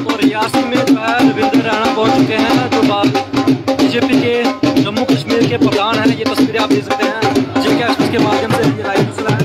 और रियासत में जो है रविंद्र रैना पहुंच चुके हैं, जो बीजेपी के जम्मू कश्मीर के प्रधान हैं। ये तस्वीरें आप देख सकते हैं जिनके एक्सेस के माध्यम से ये लाइव मसला है।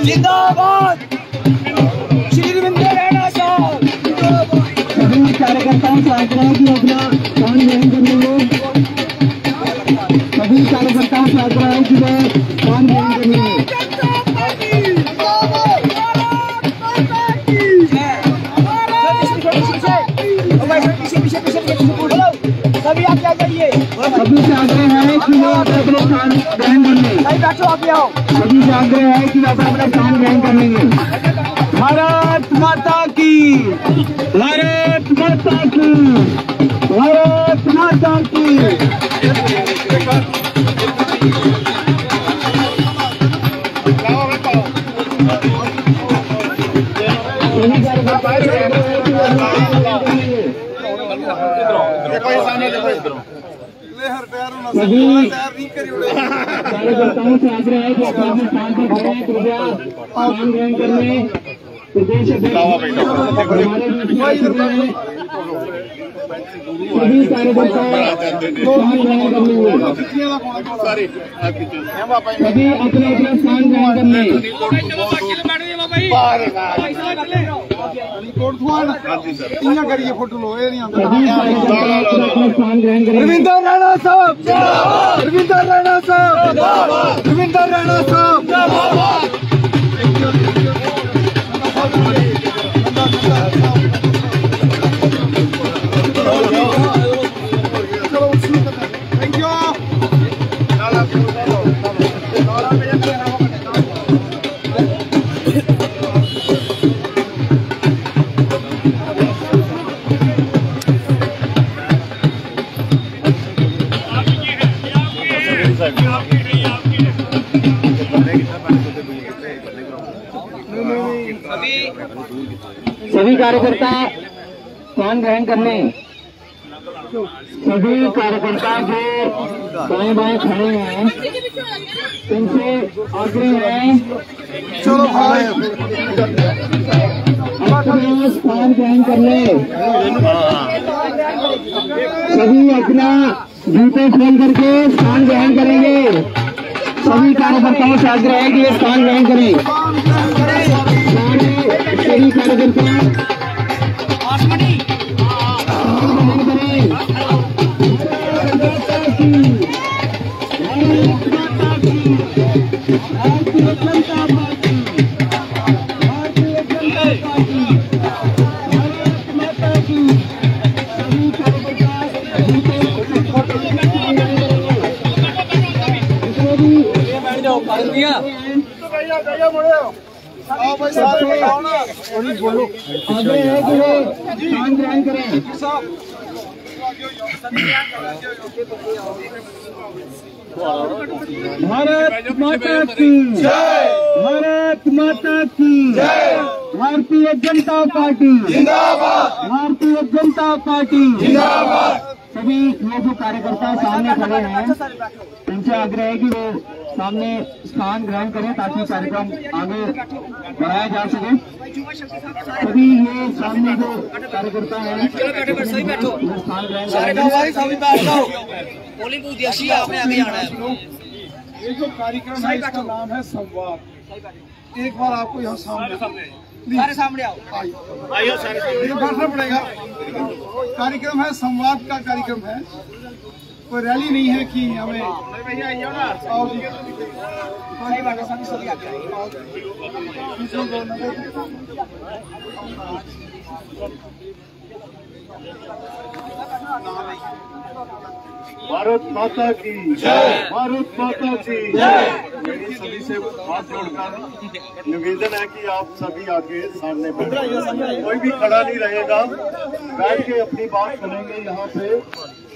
जिंदाबाद श्री रविंद्र रैना साहब। सभी कार्यकर्ताओं से आग्रह है कि अपना स्थान ग्रहण करेंगे। सभी कार्यकर्ताओं से आग्रह है कि वह स्थान ग्रहण करेंगे। सभी आप क्या करिए, सभी से आग्रह है कि वो अपना स्थान ग्रहण कर लें। सभी बैठो, आगे आओ। सभी से आग्रह है कि वो अपना स्थान ग्रहण कर लेंगे। भारत माता की, भारत माता की, भारत माता की। सभी कार्यकर्ताओं से आग्रह है कि अपने स्थान पर खड़े हैं, कृपया स्थान ग्रहण करने। प्रदेश अध्यक्ष सभी कार्यकर्ता स्थान ग्रहण कर लेंगे। सभी अपने अपने स्थान ग्रहण कर लें। फोटो लो, रविंद्र रैना साहब, रविंद्र रैना साहब, रविंद्र रैना साहब। सभी कार्यकर्ता स्थान ग्रहण करने। सभी कार्यकर्ता जो बाएं बाएं खड़े हैं तुमसे आग्रह है, चलो भाई अपना स्थान ग्रहण कर ले। सभी अपना जूते खोल करके स्थान ग्रहण करेंगे। सभी कार्यकर्ताओं से आग्रह है कि ये स्थान ग्रहण करें। सभी कार्यकर्ता ग्रहण करें। बोलो आग्रह है कि वे स्थान ग्रहण करें। भारत माता की जय, भारत माता की जय, भारतीय जनता पार्टी जिंदाबाद, भारतीय जनता पार्टी जिंदाबाद। सभी ये जो कार्यकर्ता सामने खड़े हैं, उनसे आग्रह है कि वो सामने स्थान ग्रहण करें ताकि कार्यक्रम आगे बढ़ाया जा सके। सभी ये सामने जो कार्यकर्ता हैं, वो स्थान ग्रहण करें। पोलिंग बूथ जैसी आपने आगे जाना है। ये जो कार्यक्रम है इसका नाम है संवाद। एक बार आपको यहाँ सामने सारे सामने आओ, आइए सारे बैठना पड़ेगा। कार्यक्रम है संवाद का कार्यक्रम है, कोई रैली नहीं है कि हमें आओ जी। भारत माता की जय, भारत माता की जय। मेरी सभी से हाथ जोड़कर निवेदन है कि आप सभी आके सामने बैठे, कोई भी खड़ा नहीं रहेगा, बैठ के अपनी बात सुनेंगे यहाँ पे,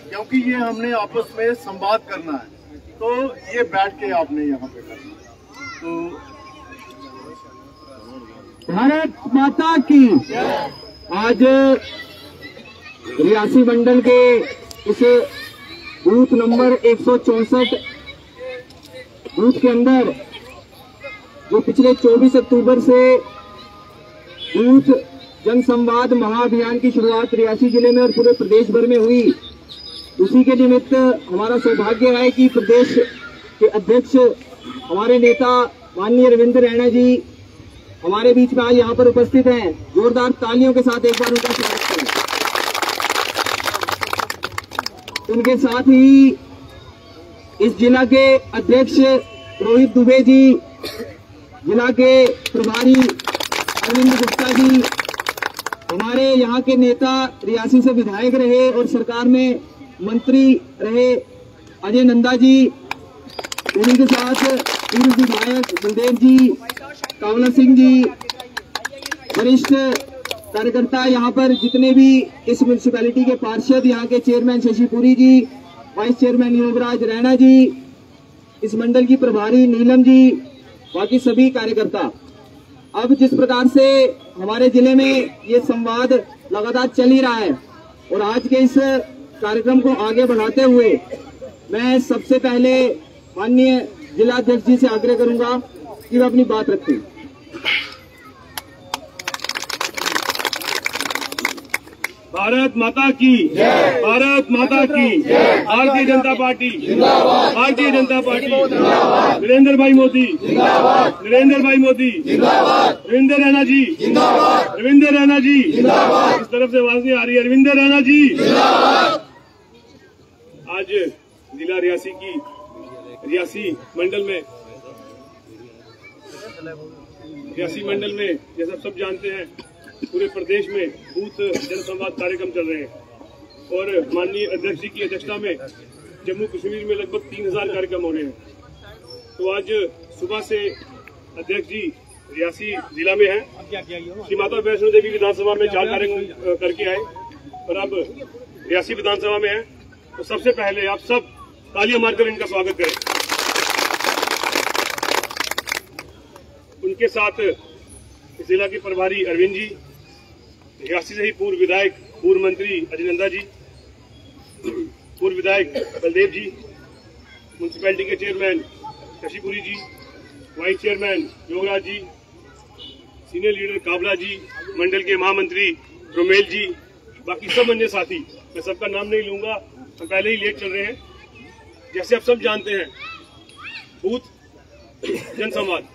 क्योंकि ये हमने आपस में संवाद करना है, तो ये बैठ के आपने यहाँ पे करना। तो भारत माता की आज रियासी मंडल के इस बूथ नंबर 164 बूथ के अंदर जो पिछले 24 अक्टूबर से बूथ जन संवाद महाअभियान की शुरुआत रियासी जिले में और पूरे प्रदेश भर में हुई, उसी के निमित्त हमारा सौभाग्य है कि प्रदेश के अध्यक्ष हमारे नेता माननीय रविंद्र रैना जी हमारे बीच में आज यहाँ पर उपस्थित हैं। जोरदार तालियों के साथ एक बार उनका स्वागत करें। उनके साथ ही इस जिला के अध्यक्ष रोहित दुबे जी, जिला के प्रभारी अरविंद गुप्ता जी, हमारे यहाँ के नेता रियासी से विधायक रहे और सरकार में मंत्री रहे अजय नंदा जी, उन्हीं के साथ पूर्व विधायक बलदेव जी, कावला सिंह जी, वरिष्ठ कार्यकर्ता, यहाँ पर जितने भी इस म्यूनिसिपैलिटी के पार्षद, यहाँ के चेयरमैन शशिपुरी जी, वाइस चेयरमैन योगराज रैना जी, इस मंडल की प्रभारी नीलम जी, बाकी सभी कार्यकर्ता। अब जिस प्रकार से हमारे जिले में ये संवाद लगातार चल ही रहा है और आज के इस कार्यक्रम को आगे बढ़ाते हुए मैं सबसे पहले माननीय जिलाध्यक्ष जी से आग्रह करूंगा कि वे अपनी बात रखें। भारत माता की जय, भारत माता की जय, भारतीय जनता पार्टी जिंदाबाद, भारतीय जनता पार्टी जिंदाबाद, नरेंद्र भाई मोदी जिंदाबाद, नरेंद्र भाई मोदी जिंदाबाद, रविंद्र रैना जी जिंदाबाद, रविंद्र रैना जी जिंदाबाद। इस तरफ से आवाज नहीं आ रही है, रविंद्र रैना जी जिंदाबाद। आज जिला रियासी की रियासी मंडल में जैसा सब जानते हैं पूरे प्रदेश में बूथ जनसंवाद कार्यक्रम चल रहे हैं और माननीय अध्यक्ष जी की अध्यक्षता में जम्मू कश्मीर में लगभग 3000 कार्यक्रम हो रहे हैं। तो आज सुबह से अध्यक्ष जी रियासी जिला में हैं, श्री माता वैष्णो देवी विधानसभा में 4 कार्यक्रम करके आए और अब रियासी विधानसभा में हैं। तो सबसे पहले आप सब तालियां मारकर इनका स्वागत करें। उनके साथ जिला के प्रभारी अरविंद जी, रियासी से ही पूर्व विधायक पूर्व मंत्री अजय नंदा जी, पूर्व विधायक बलदेव जी, म्यूनसिपैलिटी के चेयरमैन शशिपुरी जी, वाइस चेयरमैन योगराज जी, सीनियर लीडर काबला जी, मंडल के महामंत्री रोमेल जी, बाकी सब अन्य साथी, मैं सबका नाम नहीं लूंगा, हम पहले ही लेट चल रहे हैं। जैसे आप सब जानते हैं, बूथ जनसंवाद,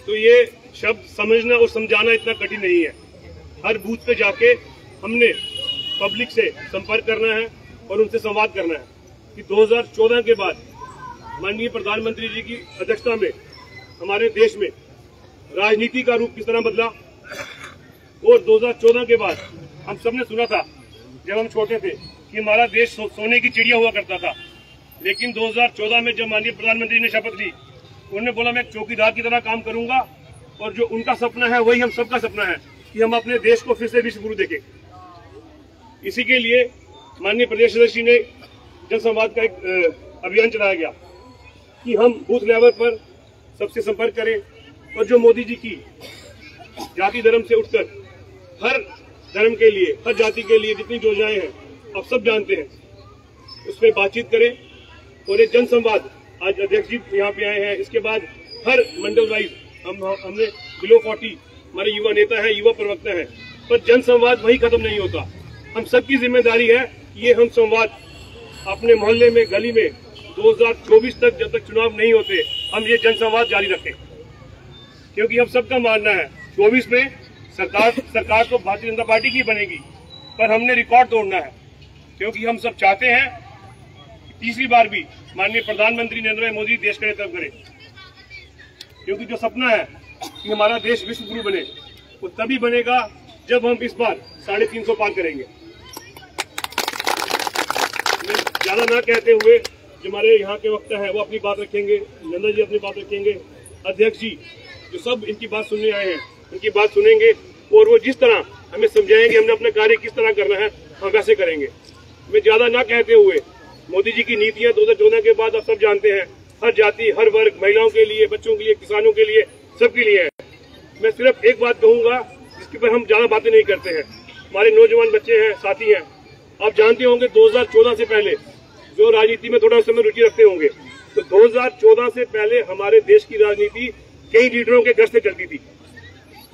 तो ये शब्द समझना और समझाना इतना कठिन नहीं है। हर बूथ पे जाके हमने पब्लिक से संपर्क करना है और उनसे संवाद करना है कि 2014 के बाद माननीय प्रधानमंत्री जी की अध्यक्षता में हमारे देश में राजनीति का रूप किस तरह बदला, और 2014 के बाद हम सबने सुना था जब हम छोटे थे कि हमारा देश सोने की चिड़िया हुआ करता था, लेकिन 2014 में जब माननीय प्रधानमंत्री ने शपथ ली, उन्होंने बोला मैं चौकीदार की तरह काम करूंगा और जो उनका सपना है वही हम सबका सपना है कि हम अपने देश को फिर से विश्व गुरु देखें। इसी के लिए माननीय प्रदेश अध्यक्ष जी ने जनसंवाद का एक अभियान चलाया गया कि हम बूथ लेवल पर सबसे संपर्क करें और जो मोदी जी की जाति धर्म से उठकर हर धर्म के लिए, हर जाति के लिए जितनी योजनाएं हैं आप सब जानते हैं, उसमें बातचीत करें। और एक जनसंवाद आज अध्यक्ष जी यहाँ पे आए हैं, इसके बाद हर मंडल वाइज हमने बिलो 40 हमारे युवा नेता हैं, युवा प्रवक्ता हैं, पर जनसंवाद वही खत्म नहीं होता। हम सबकी जिम्मेदारी है ये हम संवाद अपने मोहल्ले में, गली में 2024 तक, जब तक चुनाव नहीं होते, हम ये जनसंवाद जारी रखें, क्योंकि हम सबका मानना है 24 में सरकार तो भारतीय जनता पार्टी की बनेगी, पर हमने रिकॉर्ड तोड़ना है, क्योंकि हम सब चाहते हैं तीसरी बार भी माननीय प्रधानमंत्री नरेंद्र मोदी देश का नेतृत्व करें, क्योंकि जो सपना है कि हमारा देश विश्व गुरु बने, वो तभी बनेगा जब हम इस बार 350 पार करेंगे। ज्यादा ना कहते हुए जो हमारे यहाँ के वक्ता है वो अपनी बात रखेंगे, नंदा जी अपनी बात रखेंगे, अध्यक्ष जी जो सब इनकी बात सुनने आए हैं उनकी बात सुनेंगे, और वो जिस तरह हमें समझाएंगे हमने अपना कार्य किस तरह करना है हम वैसे करेंगे। मैं ज्यादा ना कहते हुए, मोदी जी की नीतियां 2014 के बाद आप सब जानते हैं, हर जाति, हर वर्ग, महिलाओं के लिए, बच्चों के लिए, किसानों के लिए, सबके लिए है। मैं सिर्फ एक बात कहूंगा जिसके पर हम ज्यादा बातें नहीं करते हैं, हमारे नौजवान बच्चे हैं, साथी हैं, आप जानते होंगे 2014 से पहले जो राजनीति में थोड़ा समय रुचि रखते होंगे, तो 2014 से पहले हमारे देश की राजनीति कई लीडरों के घर से चलती थी,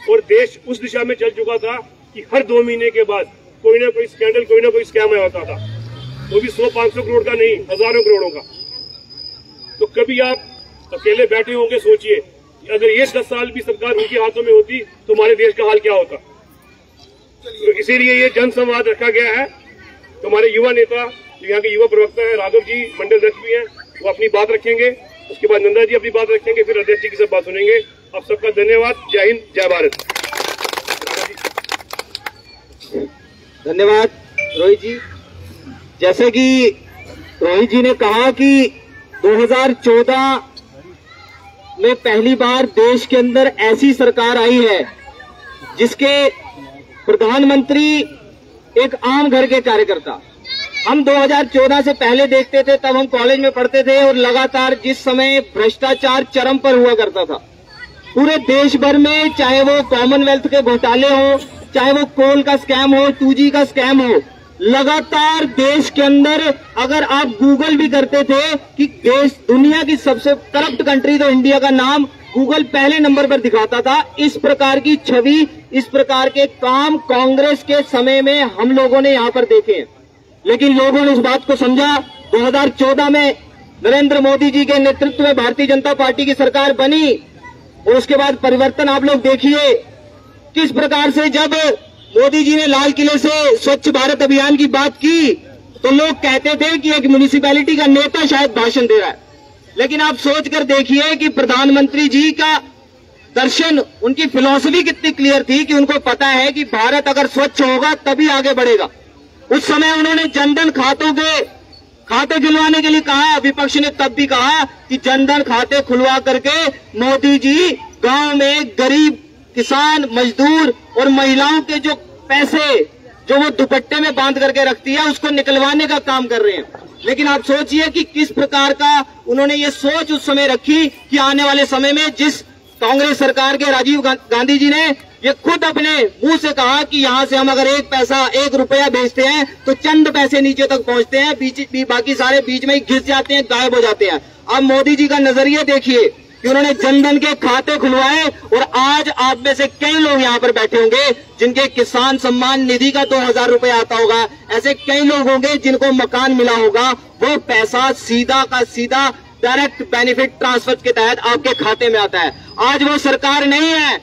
और देश उस दिशा में चल चुका था कि हर 2 महीने के बाद कोई ना कोई स्कैंडल, कोई ना कोई स्कैम होता था, वो भी 100-500 करोड़ का नहीं, हजारों करोड़ों का। तो कभी आप अकेले बैठे होंगे, सोचिए अगर ये 10 साल भी सरकार उनके हाथों में होती तो हमारे देश का हाल क्या होता। तो इसीलिए ये जनसंवाद रखा गया है। तो हमारे युवा नेता, यहाँ के युवा प्रवक्ता है राघव जी, मंडल अध्यक्ष भी हैं, वो अपनी बात रखेंगे, उसके बाद नंदा जी अपनी बात रखेंगे, फिर अध्यक्ष जी की सब बात सुनेंगे। आप सबका धन्यवाद। जय हिंद, जय भारत। धन्यवाद रोहित जी। जैसे कि रोहित जी ने कहा कि 2014 में पहली बार देश के अंदर ऐसी सरकार आई है जिसके प्रधानमंत्री एक आम घर के कार्यकर्ता। हम 2014 से पहले देखते थे, तब हम कॉलेज में पढ़ते थे, और लगातार जिस समय भ्रष्टाचार चरम पर हुआ करता था पूरे देश भर में, चाहे वो कॉमनवेल्थ के घोटाले हो, चाहे वो कोल का स्कैम हो, 2G का स्कैम हो, लगातार देश के अंदर अगर आप गूगल भी करते थे कि देश दुनिया की सबसे करप्ट कंट्री, तो इंडिया का नाम गूगल पहले नंबर पर दिखाता था। इस प्रकार की छवि, इस प्रकार के काम कांग्रेस के समय में हम लोगों ने यहाँ पर देखे हैं, लेकिन लोगों ने इस बात को समझा। 2014 में नरेंद्र मोदी जी के नेतृत्व में भारतीय जनता पार्टी की सरकार बनी, और उसके बाद परिवर्तन आप लोग देखिए किस प्रकार से। जब मोदी जी ने लाल किले से स्वच्छ भारत अभियान की बात की तो लोग कहते थे कि एक म्युनिसिपैलिटी का नेता शायद भाषण दे रहा है, लेकिन आप सोच कर देखिए कि प्रधानमंत्री जी का दर्शन, उनकी फिलॉसफी कितनी क्लियर थी कि उनको पता है कि भारत अगर स्वच्छ होगा तभी आगे बढ़ेगा। उस समय उन्होंने जनधन खाते खुलवाने के लिए कहा, विपक्ष ने तब भी कहा कि जनधन खाते खुलवा करके मोदी जी गांव में गरीब किसान, मजदूर और महिलाओं के जो पैसे जो वो दुपट्टे में बांध करके रखती है उसको निकलवाने का काम कर रहे हैं। लेकिन आप सोचिए कि किस प्रकार का उन्होंने ये सोच उस समय रखी कि आने वाले समय में जिस कांग्रेस सरकार के राजीव गांधी जी ने ये खुद अपने मुंह से कहा कि यहाँ से हम अगर 1 पैसा 1 रुपया भेजते हैं तो चंद पैसे नीचे तक पहुंचते हैं, बाकी सारे बीच में ही घिस जाते हैं, गायब हो जाते हैं। अब मोदी जी का नजरिया देखिए कि उन्होंने जनधन के खाते खुलवाए और आज आप में से कई लोग यहाँ पर बैठे होंगे जिनके किसान सम्मान निधि का 2000 रुपए आता होगा। ऐसे कई लोग होंगे जिनको मकान मिला होगा, वो पैसा सीधा का सीधा डायरेक्ट बेनिफिट ट्रांसफर के तहत आपके खाते में आता है। आज वो सरकार नहीं है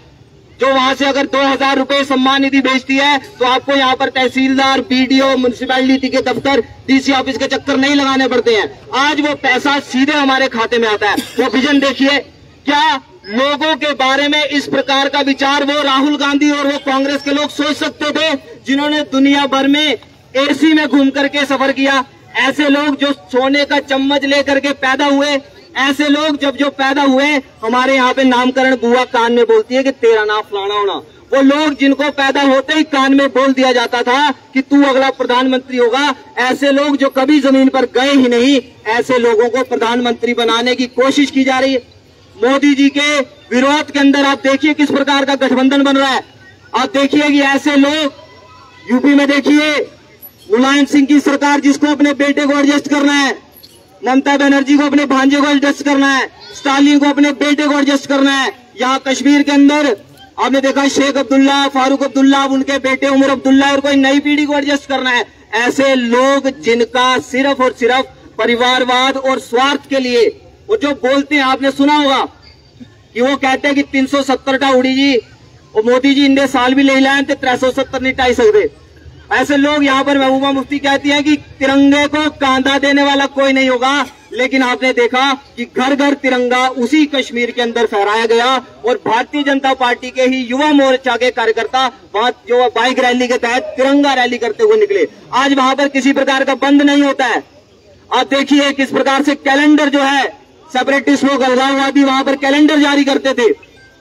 जो वहां से अगर 2000 रुपए सम्मान निधि भेजती है तो आपको यहाँ पर तहसीलदार, बीडीओ, म्युनिसिपैलिटी के दफ्तर, डीसी ऑफिस के चक्कर नहीं लगाने पड़ते हैं। आज वो पैसा सीधे हमारे खाते में आता है। वो विजन देखिए, क्या लोगों के बारे में इस प्रकार का विचार वो राहुल गांधी और वो कांग्रेस के लोग सोच सकते थे जिन्होंने दुनिया भर में एसी में घूम करके सफर किया? ऐसे लोग जो सोने का चम्मच लेकर के पैदा हुए, ऐसे लोग जब जो पैदा हुए, हमारे यहाँ पे नामकरण बुआ कान में बोलती है कि तेरा नाम फलाना होना, वो लोग जिनको पैदा होते ही कान में बोल दिया जाता था कि तू अगला प्रधानमंत्री होगा, ऐसे लोग जो कभी जमीन पर गए ही नहीं, ऐसे लोगों को प्रधानमंत्री बनाने की कोशिश की जा रही है। मोदी जी के विरोध के अंदर आप देखिए किस प्रकार का गठबंधन बन रहा है। आप देखिए कि ऐसे लोग यूपी में देखिए, मुलायम सिंह की सरकार जिसको अपने बेटे को एडजस्ट करना है, ममता बनर्जी को अपने भांजे को एडजस्ट करना है, स्टालिन को अपने बेटे को एडजस्ट करना है। यहाँ कश्मीर के अंदर आपने देखा शेख अब्दुल्ला, फारूक अब्दुल्ला, उनके बेटे उमर अब्दुल्ला और कोई नई पीढ़ी को एडजस्ट करना है। ऐसे लोग जिनका सिर्फ और सिर्फ परिवारवाद और स्वार्थ के लिए वो जो बोलते हैं, आपने सुना होगा कि वो कहते हैं कि 370 उड़ी जी और मोदी जी इंदे साल भी ले लाए 370 नहीं टाई सकते। ऐसे लोग यहाँ पर महबूबा मुफ्ती कहती हैं कि तिरंगे को कांधा देने वाला कोई नहीं होगा, लेकिन आपने देखा कि घर घर तिरंगा उसी कश्मीर के अंदर फहराया गया और भारतीय जनता पार्टी के ही युवा मोर्चा के कार्यकर्ता वहां जो बाइक रैली के तहत तिरंगा रैली करते हुए निकले। आज वहां पर किसी प्रकार का बंद नहीं होता है। आप देखिए किस प्रकार से कैलेंडर जो है, सेपरेटिस्ट लोग, अलगाववादी वहां पर कैलेंडर जारी करते थे,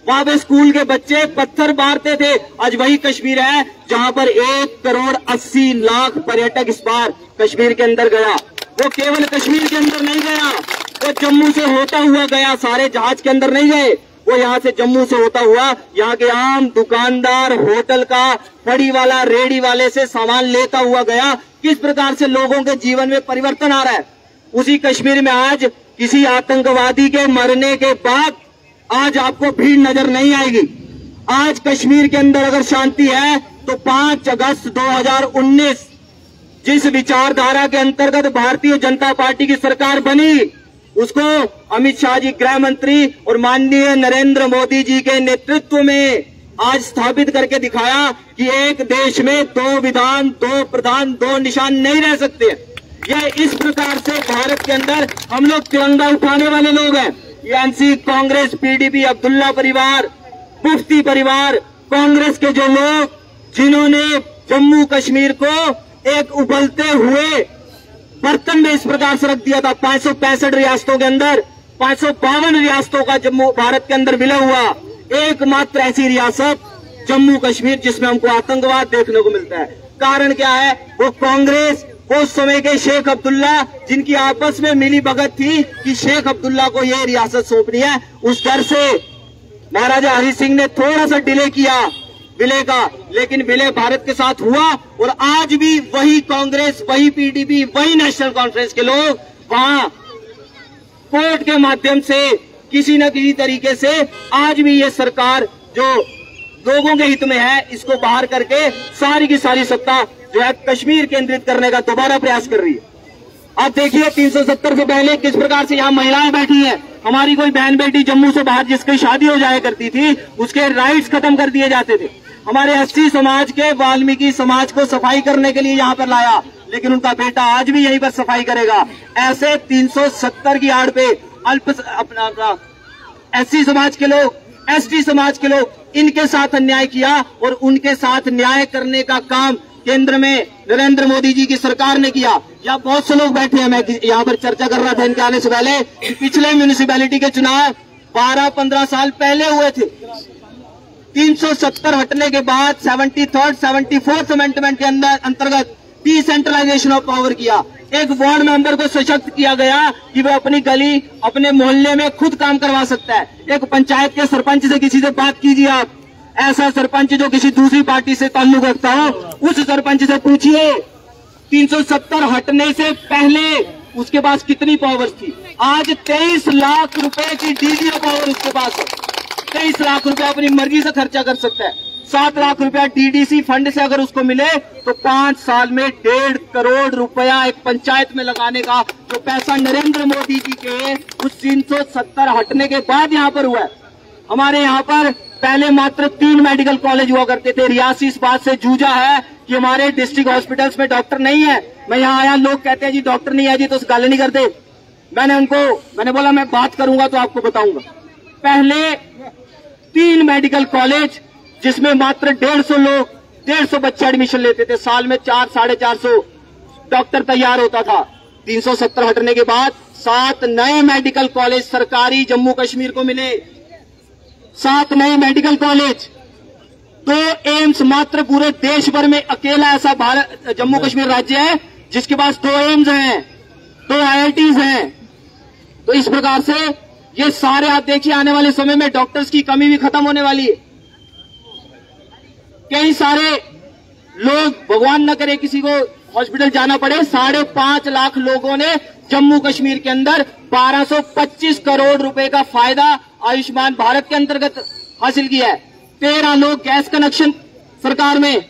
वहां पे स्कूल के बच्चे पत्थर मारते थे। आज वही कश्मीर है जहां पर 1,80,00,000 पर्यटक इस बार कश्मीर के अंदर गया। वो केवल कश्मीर के अंदर नहीं गया, वो जम्मू से होता हुआ गया, सारे जहाज के अंदर नहीं गए। वो यहाँ से जम्मू से होता हुआ यहाँ के आम दुकानदार, होटल का फड़ी वाला, रेडी वाले से सामान लेता हुआ गया। किस प्रकार से लोगों के जीवन में परिवर्तन आ रहा है। उसी कश्मीर में आज किसी आतंकवादी के मरने के बाद आज आपको भीड़ नजर नहीं आएगी। आज कश्मीर के अंदर अगर शांति है तो 5 अगस्त 2019 जिस विचारधारा के अंतर्गत भारतीय जनता पार्टी की सरकार बनी, उसको अमित शाह जी गृह मंत्री और माननीय नरेंद्र मोदी जी के नेतृत्व में आज स्थापित करके दिखाया कि एक देश में 2 विधान, 2 प्रधान, 2 निशान नहीं रह सकते। यह इस प्रकार से भारत के अंदर हम लोग तिरंगा उठाने वाले लोग हैं। एनसी, कांग्रेस, पीडीपी, अब्दुल्ला परिवार, मुफ्ती परिवार, कांग्रेस के जो लोग जिन्होंने जम्मू कश्मीर को एक उबलते हुए बर्तन में इस प्रकार से रख दिया था। 565 रियासतों के अंदर 552 रियासतों का जम्मू भारत के अंदर विलय हुआ, एकमात्र ऐसी रियासत जम्मू कश्मीर जिसमें हमको आतंकवाद देखने को मिलता है। कारण क्या है? वो कांग्रेस, उस समय के शेख अब्दुल्ला, जिनकी आपस में मिली भगत थी कि शेख अब्दुल्ला को यह रियासत सौंपनी है, उस डर से महाराजा हरि सिंह ने थोड़ा सा डिले किया विलय का, लेकिन विलय भारत के साथ हुआ। और आज भी वही कांग्रेस, वही पीडीपी, वही नेशनल कॉन्फ्रेंस के लोग वहां कोर्ट के माध्यम से किसी न किसी तरीके से आज भी ये सरकार जो लोगों के हित में है, इसको बाहर करके सारी की सारी सत्ता जो है कश्मीर केंद्रित करने का दोबारा प्रयास कर रही है। आप देखिए 370 से पहले किस प्रकार से यहाँ महिलाएं बैठी हैं। हमारी कोई बहन बेटी जम्मू से बाहर जिसकी शादी हो जाया करती थी, उसके राइट्स खत्म कर दिए जाते थे। हमारे 80 समाज के वाल्मीकि समाज को सफाई करने के लिए यहाँ पर लाया, लेकिन उनका बेटा आज भी यहीं पर सफाई करेगा। ऐसे 370 की आड़ पे एससी समाज के लोग, एसटी समाज के लोग, इनके साथ अन्याय किया और उनके साथ न्याय करने का काम केंद्र में नरेंद्र मोदी जी की सरकार ने किया। यहाँ बहुत से लोग बैठे हैं, मैं यहाँ पर चर्चा कर रहा था इनके आने से पहले, पिछले म्यूनिसिपैलिटी के चुनाव 12-15 साल पहले हुए थे। 370 हटने के बाद 73rd 74th अमेंडमेंट के अंतर्गत डिसेंट्रलाइजेशन ऑफ पावर किया। एक वार्ड मेंबर को सशक्त किया गया कि वह अपनी गली, अपने मोहल्ले में खुद काम करवा सकता है। एक पंचायत के सरपंच से किसी से बात कीजिए आप, ऐसा सरपंच जो किसी दूसरी पार्टी से ताल्लुक रखता हो, उस सरपंच से पूछिए 370 हटने से पहले उसके पास कितनी पावर्स थी। आज 23 लाख रुपए की डीडीओ पावर उसके पास है। 23 लाख रुपए अपनी मर्जी से खर्चा कर सकता है। 7 लाख रुपया डीडीसी फंड से अगर उसको मिले तो 5 साल में 1.5 करोड़ रुपया एक पंचायत में लगाने का जो पैसा नरेंद्र मोदी जी के उस 370 हटने के बाद यहाँ पर हुआ है। हमारे यहाँ पर पहले मात्र 3 मेडिकल कॉलेज हुआ करते थे। रियासी इस बात से जूझा है कि हमारे डिस्ट्रिक्ट हॉस्पिटल्स में डॉक्टर नहीं है। मैं यहाँ आया, लोग कहते हैं जी डॉक्टर नहीं है जी, तो उस गाली नहीं करते। मैंने बोला मैं बात करूंगा तो आपको बताऊंगा। पहले 3 मेडिकल कॉलेज जिसमें मात्र 150 बच्चे एडमिशन लेते थे, साल में 400-450 डॉक्टर तैयार होता था। 370 हटने के बाद 7 नए मेडिकल कॉलेज सरकारी जम्मू कश्मीर को मिले। 7 नए मेडिकल कॉलेज, 2 एम्स मात्र पूरे देश भर में अकेला ऐसा भारत जम्मू कश्मीर राज्य है जिसके पास 2 एम्स हैं, 2 IITs हैं। तो इस प्रकार से ये सारे आप देखिए आने वाले समय में डॉक्टर्स की कमी भी खत्म होने वाली है। कई सारे लोग, भगवान न करे किसी को हॉस्पिटल जाना पड़े, 5.5 लाख लोगों ने जम्मू कश्मीर के अंदर 1225 करोड़ रुपए का फायदा आयुष्मान भारत के अंतर्गत हासिल किया है। 13 लोग गैस कनेक्शन सरकार में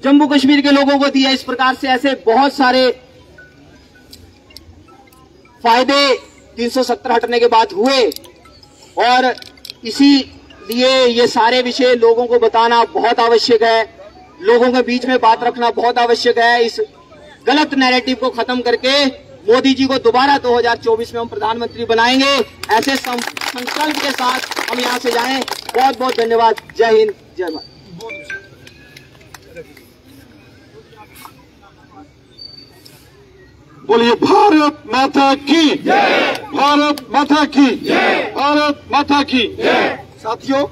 जम्मू कश्मीर के लोगों को दिया। इस प्रकार से ऐसे बहुत सारे फायदे 370 हटने के बाद हुए और इसीलिए ये सारे विषय लोगों को बताना बहुत आवश्यक है, लोगों के बीच में बात रखना बहुत आवश्यक है। इस गलत नैरेटिव को खत्म करके मोदी जी को दोबारा 2024 में हम प्रधानमंत्री बनाएंगे। ऐसे संकल्प के साथ हम यहाँ से जाएं। बहुत बहुत धन्यवाद। जय हिंद, जय भारत। बोलिए भारत माता की जय, भारत माता की जय, भारत माता की जय। साथियों,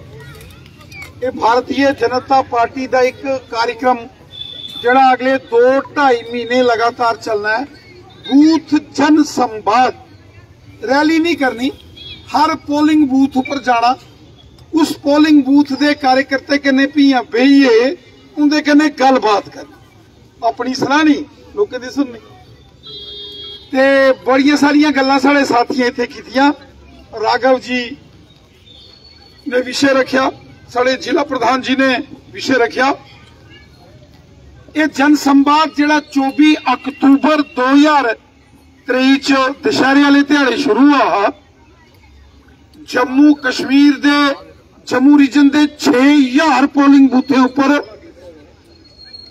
ये भारतीय जनता पार्टी का एक कार्यक्रम जड़ा अगले 2-2.5 महीने लगातार चलना है। बूथ जन संवाद, रैली नहीं करनी, हर पोलिंग बूथ पर जाना, उस पोलिंग बूथ के कार्यकर्ते कन्ने पियां बेहिए उनके कन्ने गलबात करनी, अपनी सलाह नहीं लोगों की सुननी। ते बड़िया सारिया गल्लां साढ़े साथियों इत्थे कीतियां। राघव जी ने विषय रखा, साढ़े जिला प्रधान जी ने विषय रखा। ये जन संवाद जिहड़ा 24 अक्तूबर 2023 दशहरे वाले दिहाड़े शुरू हुआ, जम्मू कश्मीर दे जम्मू रीजन दे 6000 पोलिंग बूथों उपर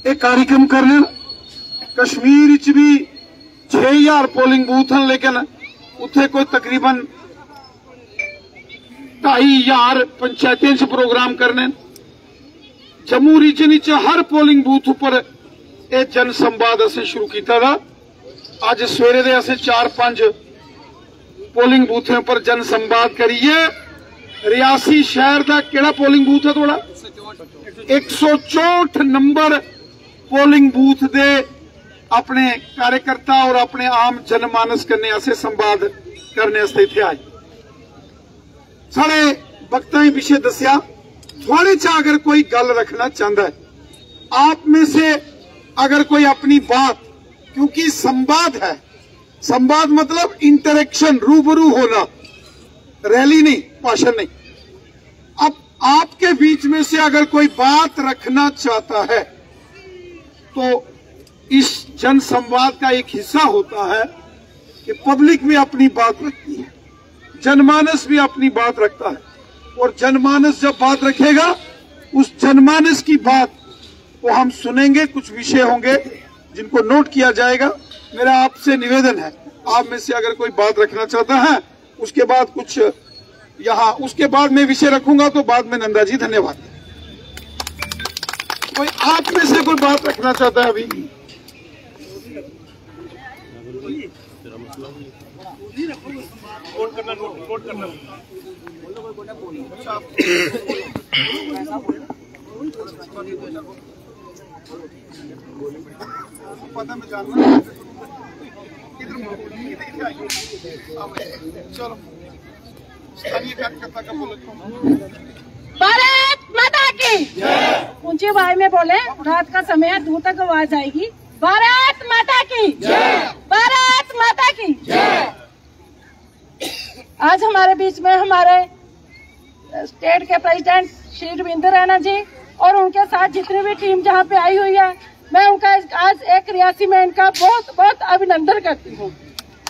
एक कार्यक्रम कर रहे हैं। कश्मीर च भी 6000 पोलिंग बूथ हैं, लेकिन उत्थे कोई तकरीबन 2500 पंचायतें च प्रोग्राम करने। जम्मू रीजन च हर पोलिंग बूथ उपर यह जन संवाद असें शुरू किया था। अज सवेरे दे असें 4-5 पोलिंग बूथों पर जन संवाद करिए। रियासी शहर का केड़ा पोलिंग बूथ है थोड़ा 164 नंबर पोलिंग बूथ दे अपने कार्यकर्ता और अपने आम जनमानस करने ऐसे संवाद करने इत्थे आए। साढ़े वक्ता ने विषय दसिया, थोड़े च अगर कोई गल रखना चाहता है, आप में से अगर कोई अपनी बात, क्योंकि संवाद है, संवाद मतलब इंटरेक्शन, रूबरू होना, रैली नहीं, भाषण नहीं। अब आपके बीच में से अगर कोई बात रखना चाहता है तो इस जन संवाद का एक हिस्सा होता है कि पब्लिक भी अपनी बात रखती है, जनमानस भी अपनी बात रखता है, और जनमानस जब बात रखेगा उस जनमानस की बात को हम सुनेंगे। कुछ विषय होंगे जिनको नोट किया जाएगा। मेरा आपसे निवेदन है, आप में से अगर कोई बात रखना चाहता है, उसके बाद कुछ यहाँ, उसके बाद मैं विषय रखूंगा, तो बाद में नंदा जी। धन्यवाद। कोई आप में से कोई बात रखना चाहता है अभी? नोट करना। पता में जानना चलो स्थानीय कार्यकर्ता का बोले। भारत माता की ऊंची आवाज में बोले, रात का समय है, दूर तक आवाज आएगी। भारत माता की जय, भारत माता की जय। आज हमारे बीच में हमारे स्टेट के प्रेसिडेंट श्री रविंद्र रैना जी और उनके साथ जितनी भी टीम जहाँ पे आई हुई है, मैं उनका आज एक रियासी में इनका बहुत बहुत अभिनंदन करती हूँ।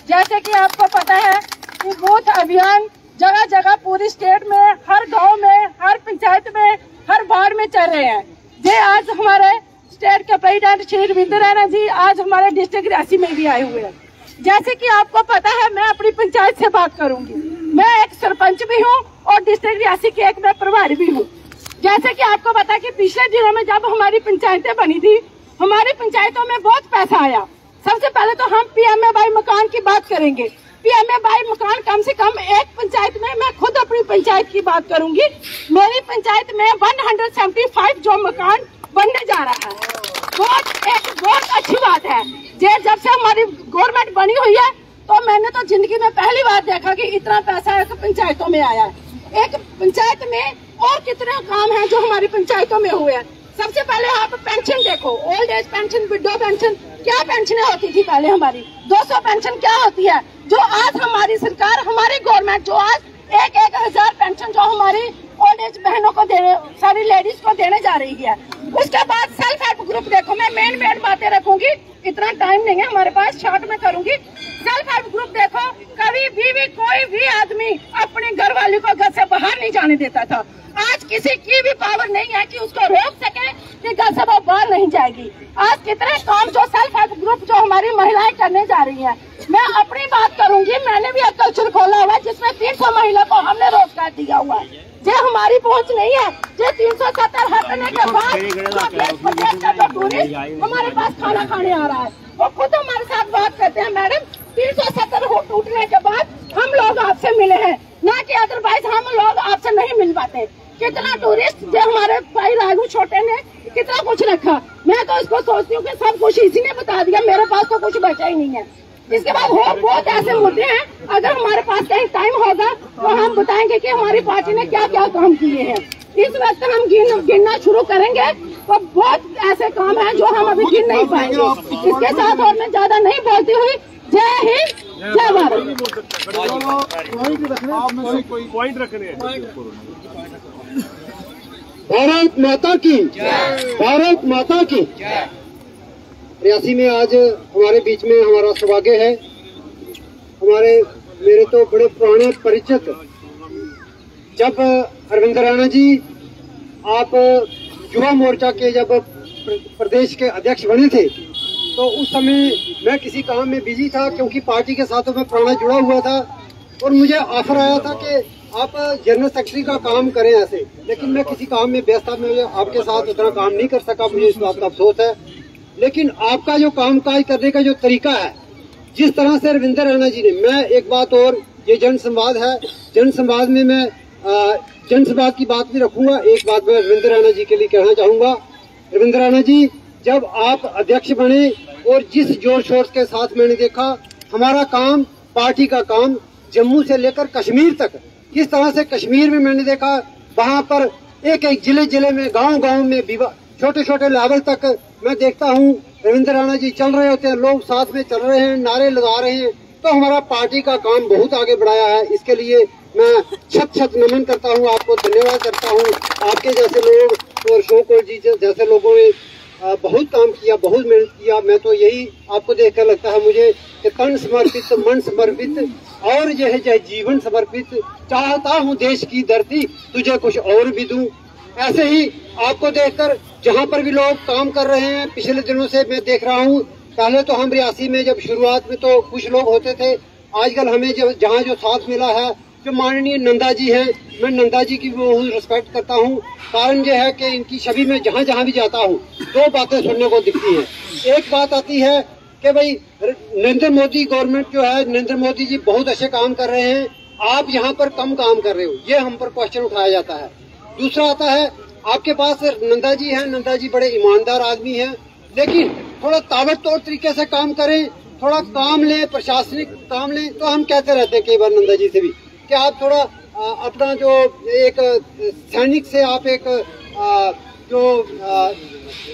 जैसे कि आपको पता है कि बूथ अभियान जगह जगह पूरी स्टेट में, हर गांव में, हर पंचायत में, हर वार्ड में चल रहे हैं। ये आज हमारे स्टेट के प्रेसिडेंट श्री रविंद्र रैना जी आज हमारे डिस्ट्रिक्ट रियासी में भी आए हुए हैं। जैसे कि आपको पता है, मैं अपनी पंचायत से बात करूंगी। मैं एक सरपंच भी हूं और डिस्ट्रिक्ट रियासी की एक मैं प्रभारी भी हूं। जैसे कि आपको पता है कि पिछले दिनों में जब हमारी पंचायतें बनी थी, हमारी पंचायतों में बहुत पैसा आया। सबसे पहले तो हम PMAY मकान की बात करेंगे। PMAY मकान कम से कम एक पंचायत में, मैं खुद अपनी पंचायत की बात करूंगी, मेरी पंचायत में 175 जो मकान बनने जा रहा है। बहुत अच्छी बात है। जब से हमारी गवर्नमेंट बनी हुई है तो मैंने तो जिंदगी में पहली बार देखा कि इतना पैसा एक पंचायतों में आया है। एक पंचायत में और कितने काम हैं जो हमारी पंचायतों में हुए हैं। सबसे पहले आप पेंशन देखो, old age pension, window pension, क्या पेंशनें होती थी पहले हमारी, 200 पेंशन क्या होती है, जो आज हमारी सरकार, हमारी गवर्नमेंट जो आज 1,000 पेंशन जो हमारी ओल्ड एज बहनों को देने, सारी लेडीज को देने जा रही है। उसके बाद सेल्फ हेल्प ग्रुप देखो, मैं मेन बातें रखूंगी, इतना टाइम नहीं है हमारे पास, शॉर्ट में करूंगी। सेल्फ हेल्प ग्रुप देखो, कभी भी कोई भी आदमी अपने घर वाली को घर से बाहर नहीं जाने देता था। आज किसी की भी पावर नहीं है कि उसको रोक सके कि घर से वो बाहर नहीं जाएगी। आज कितने काम जो सेल्फ हेल्प ग्रुप जो हमारी महिलाएं करने जा रही हैं। मैं अपनी बात करूंगी, मैंने भी एक कल्चर खोला हुआ है जिसमें 300 महिला को हमने रोजगार दिया हुआ है। ये हमारी पहुंच नहीं है। ये 370 हटने के बाद टूरिस्ट हमारे पास खाना खाने आ रहा है, वो खुद हमारे साथ बात करते हैं, मैडम 370 टूटने के बाद हम लोग आपसे मिले हैं, ना कि अदरवाइज हम लोग आपसे नहीं मिल पाते। कितना टूरिस्ट जो हमारे भाई राजू छोटे ने कितना कुछ रखा, मैं तो इसको सोचती हूँ कि सब कुछ इसी ने बता दिया, मेरे पास तो कुछ बचा ही नहीं है। इसके बाद और बहुत ऐसे मुद्दे हैं, अगर हमारे पास कहीं टाइम होगा तो हम बताएंगे कि हमारी पार्टी ने क्या क्या काम किए हैं। इस वक्त हम गिनना शुरू करेंगे तो बहुत ऐसे काम हैं जो हम अभी गिन नहीं पाएंगे। इसके साथ और मैं ज्यादा नहीं बोलती हुई, जय हिंद, जय भारत। पॉइंट रखने हैं। भारत माता की, भारत माता की। रियासी में आज हमारे बीच में हमारा सौभाग्य है, मेरे तो बड़े पुराने परिचित, जब रविंद्र रैना जी आप युवा मोर्चा के जब प्रदेश के अध्यक्ष बने थे तो उस समय मैं किसी काम में बिजी था, क्योंकि पार्टी के साथ मैं पुराना जुड़ा हुआ था और मुझे ऑफर आया था कि आप जनरल सेक्रेटरी का काम करें ऐसे, लेकिन मैं किसी काम में व्यस्त था, मैं आपके साथ उतना काम नहीं कर सका, मुझे इस बात का अफसोस है। लेकिन आपका जो काम काज करने का जो तरीका है, जिस तरह से रविंद्र रैना जी ने, मैं एक बात और, ये जन संवाद है, जन संवाद में मैं जन संवाद की बात भी रखूंगा। एक बात मैं रविंद्र रैना जी के लिए कहना चाहूंगा। रविंद्र रैना जी, जब आप अध्यक्ष बने और जिस जोर शोर के साथ मैंने देखा हमारा काम, पार्टी का काम जम्मू से लेकर कश्मीर तक, किस तरह से कश्मीर में मैंने देखा वहाँ पर एक एक जिले में, गांव में, छोटे छोटे लेवल तक मैं देखता हूँ रविंद्र रैना जी चल रहे होते हैं, लोग साथ में चल रहे हैं, नारे लगा रहे हैं। तो हमारा पार्टी का काम बहुत आगे बढ़ाया है। इसके लिए मैं छत नमन करता हूँ, आपको धन्यवाद करता हूँ। आपके जैसे लोग और शोकोल जी जैसे लोगों ने बहुत काम किया, बहुत मेहनत किया। मैं तो यही आपको देखकर लगता है मुझे कि तन समर्पित, मन समर्पित और यह जीवन समर्पित, चाहता हूँ देश की धरती तुझे कुछ और भी दूं। ऐसे ही आपको देखकर जहाँ पर भी लोग काम कर रहे हैं, पिछले दिनों से मैं देख रहा हूँ। पहले तो हम रियासी में जब शुरुआत में तो कुछ लोग होते थे, आजकल हमें जहाँ जो साथ मिला है, जो माननीय नंदा जी हैं, मैं नंदा जी की बहुत रिस्पेक्ट करता हूँ। कारण यह है कि इनकी छवि में जहाँ भी जाता हूँ दो बातें सुनने को दिखती हैं। एक बात आती है कि भाई नरेंद्र मोदी गवर्नमेंट जो है, नरेंद्र मोदी जी बहुत अच्छे काम कर रहे हैं, आप यहाँ पर कम काम कर रहे हो, ये हम पर क्वेश्चन उठाया जाता है। दूसरा आता है आपके पास नंदा जी हैं, नंदा जी बड़े ईमानदार आदमी हैं, लेकिन थोड़ा ताबड़तोड़ तरीके से काम करें, थोड़ा काम लें, प्रशासनिक काम लें। तो हम कहते रहते हैं कई बार नंदा जी से भी कि आप थोड़ा अपना जो एक सैनिक से आप एक जो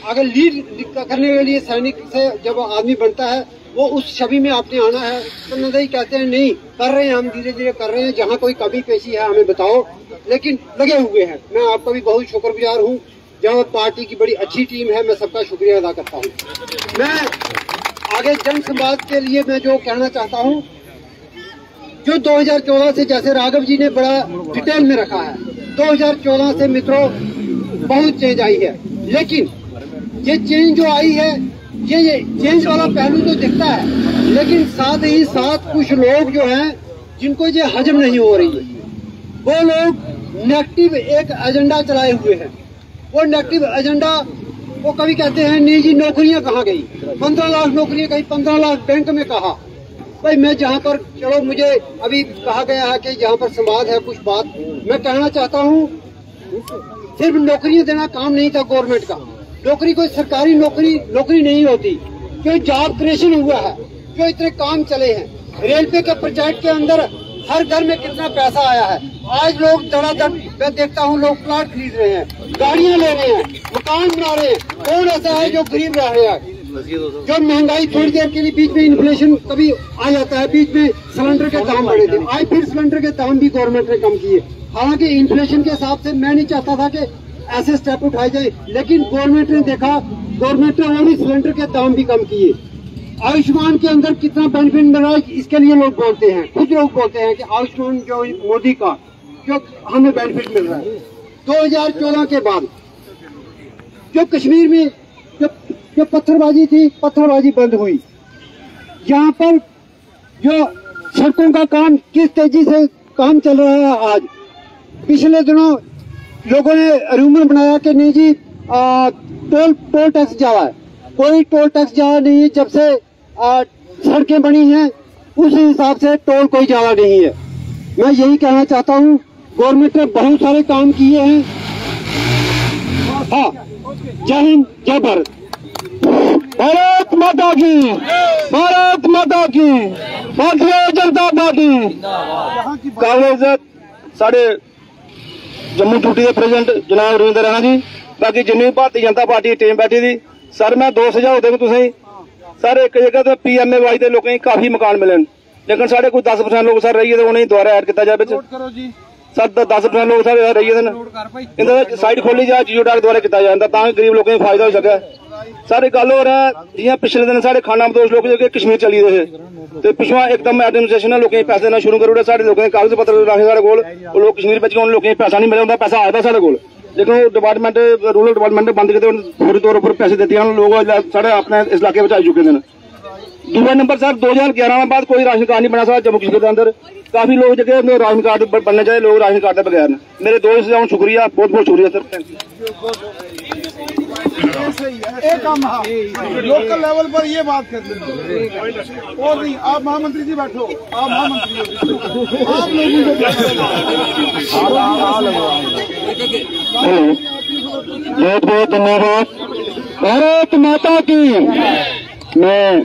अगर लीड करने के लिए सैनिक से जब आदमी बनता है वो उस छवि में आपने आना है, तो नजर कहते हैं नहीं कर रहे हैं, हम धीरे धीरे कर रहे हैं, जहाँ कोई कमी पेशी है हमें बताओ, लेकिन लगे हुए हैं। मैं आपका भी बहुत शुक्रगुजार हूँ, जहाँ पार्टी की बड़ी अच्छी टीम है, मैं सबका शुक्रिया अदा करता हूँ। मैं आगे जन संवाद के लिए मैं जो कहना चाहता हूँ, जो 2014 से जैसे राघव जी ने बड़ा डिटेल में रखा है, 2014 से मित्रों बहुत चेंज आई है, लेकिन ये चेंज जो आई है ये चेंज वाला पहलू तो दिखता है, लेकिन साथ ही साथ कुछ लोग जो हैं जिनको ये हजम नहीं हो रही है, वो लोग नेगेटिव एक एजेंडा चलाए हुए हैं। वो नेगेटिव एजेंडा वो कभी कहते हैं नहीं जी नौकरियां कहाँ गई, 15 लाख नौकरियां कहीं 15 लाख बैंक में कहा। भाई मैं जहाँ पर चलो मुझे अभी कहा गया है कि जहाँ पर संवाद है कुछ बात मैं कहना चाहता हूँ, सिर्फ नौकरियां देना काम नहीं था गवर्नमेंट का। नौकरी कोई सरकारी नौकरी नहीं होती, जो जॉब क्रिएशन हुआ है, जो इतने काम चले हैं, रेलवे के प्रोजेक्ट के अंदर हर घर में कितना पैसा आया है। आज लोग धड़ाधड़ मैं देखता हूँ लोग प्लाट खरीद रहे हैं, गाड़ियां ले रहे हैं, मकान बना रहे हैं। कौन ऐसा है जो गरीब रह रहा है? जो महंगाई थोड़ी देर के लिए बीच में इन्फ्लेशन कभी आ जाता है, बीच में सिलेंडर के दाम बढ़े थे, आज फिर सिलेंडर के दाम भी गवर्नमेंट ने कम किए। हालांकि इन्फ्लेशन के हिसाब से मैं नहीं चाहता था कि ऐसे स्टेप उठाए जाए, लेकिन गवर्नमेंट ने देखा, गवर्नमेंट ने और सिलेंडर के दाम भी कम किए। आयुष्मान के अंदर कितना बेनिफिट मिल रहा है इसके लिए लोग बोलते हैं, खुद लोग बोलते हैं कि आयुष्मान जो मोदी का जो हमें बेनिफिट मिल रहा है। 2014 के बाद जो कश्मीर में जो पत्थरबाजी थी, पत्थरबाजी बंद हुई। यहाँ पर जो सड़कों का काम किस तेजी से काम चल रहा है। आज पिछले दिनों लोगों ने रूमर बनाया कि नहीं जी टोल टैक्स ज्यादा है, कोई टोल टैक्स ज्यादा नहीं है। जब से सड़कें बनी हैं उस हिसाब से टोल कोई ज्यादा नहीं है। मैं यही कहना चाहता हूँ, गवर्नमेंट ने बहुत सारे काम किए हैं। हाँ, जय हिंद, जय भारत। भारत माता की, भारत माता की, भारतीय जनता पार्टी। कांग्रेस साढ़े जम्मू ड्यूटी के प्रेसिडेंट जनाब रविंदर रैना जी, बाकी जिन्नी भारतीय जनता पार्टी टीम बैठी थी। सर मैं 2 सुझाव देंगे तुसें। सर एक जगह तो PMAY के लोगों काफी मकान मिले, लेकिन साढ़े कोई 10% लोग सर रही है, उन्हें दोबारा ऐड किया जाए। सर 10% लोग सर रही है, साइड खोली जाए, जियो डाक दोबारा किया जाए, ताकि गरीब लोगों को फायदा हो सके। सर एक गल हो रहा है, जियां पिछले दिन साढ़े खाना बदोश लोग जो कश्मीर चली गए थे, पिछुआ एकदम एडमिनिस्ट्रेशन ने लोगों पैसे देना शुरू करी, साढ़े लोगों कागज पत्र रखे साढ़े कोल, लोग कश्मीर बच गए, लोगों पैसा नहीं मिले, पैसा आया था साढ़े कोल, लेकिन डिपार्टमेंट रूरल डिपार्टमेंट बंद किए, पूरे तौर पर पैसे देते हैं, लोग साढ़े अपने इस इलाके में आई चुके हैं। दूसरा नंबर सर 2011 में बाद कोई राशन कार्ड नहीं बना सका जम्मू कश्मीर के अंदर। काफी लोग जगह राशन कार्ड बनने चाहिए, लोग राशन कार्ड के बगैर ने। मेरे दोस्त से शुक्रिया, बहुत बहुत शुक्रिया सर। एक हम लोकल लेवल पर ये बात करते हैं और नहीं, आप महामंत्री जी बैठो, आप महामंत्री आप लोगों बहुत बहुत धन्यवाद। भारत माता की। मैं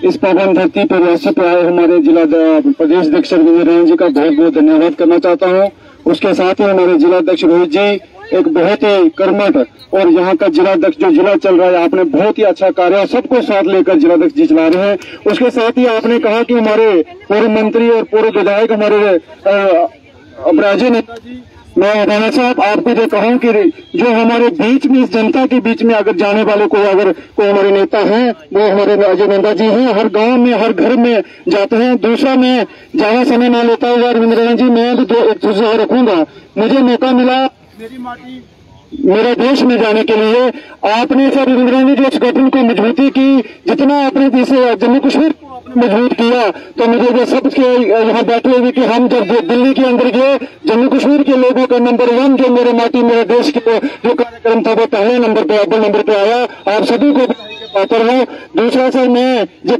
इस पावन धरती पर रियासत पर आए हमारे जिला प्रदेश अध्यक्ष रविंदर रैना जी का बहुत बहुत धन्यवाद करना चाहता हूँ। उसके साथ ही हमारे जिला अध्यक्ष रोहित जी एक बहुत ही कर्मठ, और यहाँ का जिला अध्यक्ष जो जिला चल रहा है, आपने बहुत ही अच्छा कार्य सबको साथ लेकर जिला अध्यक्ष जी चला रहे हैं। उसके साथ ही आपने कहा कि हमारे पूर्व मंत्री और पूर्व विधायक हमारे अपराजी नेता जी, मैं राणा साहब आपको जो कहूँ कि जो हमारे बीच में, इस जनता के बीच में अगर जाने वाले को अगर कोई हमारे नेता हैं, वो हमारे अजय नंदा जी हैं। हर गांव में हर घर में जाते हैं। दूसरा, मैं ज्यादा समय ना लेता हुआ रविंद्र रैना जी, मैं भी एक सुझाव रखूंगा। मुझे मौका मिला मेरी माटी मेरे देश में जाने के लिए, आपने सर रविंद्र रैना जी जो संगठन को मजबूती की, जितना आपने इसे जम्मू कश्मीर मजबूत किया, तो मुझे वो सबके यहाँ बैठे हुए कि हम जब दिल्ली के अंदर गए, जम्मू कश्मीर के लोगों का नंबर 1 जो मेरे माटी मेरे देश के जो कार्यक्रम था वो पहले नंबर पे, अव्वल नंबर पे आया। आप सभी को पात्र हूँ। दूसरा सर, मैं जो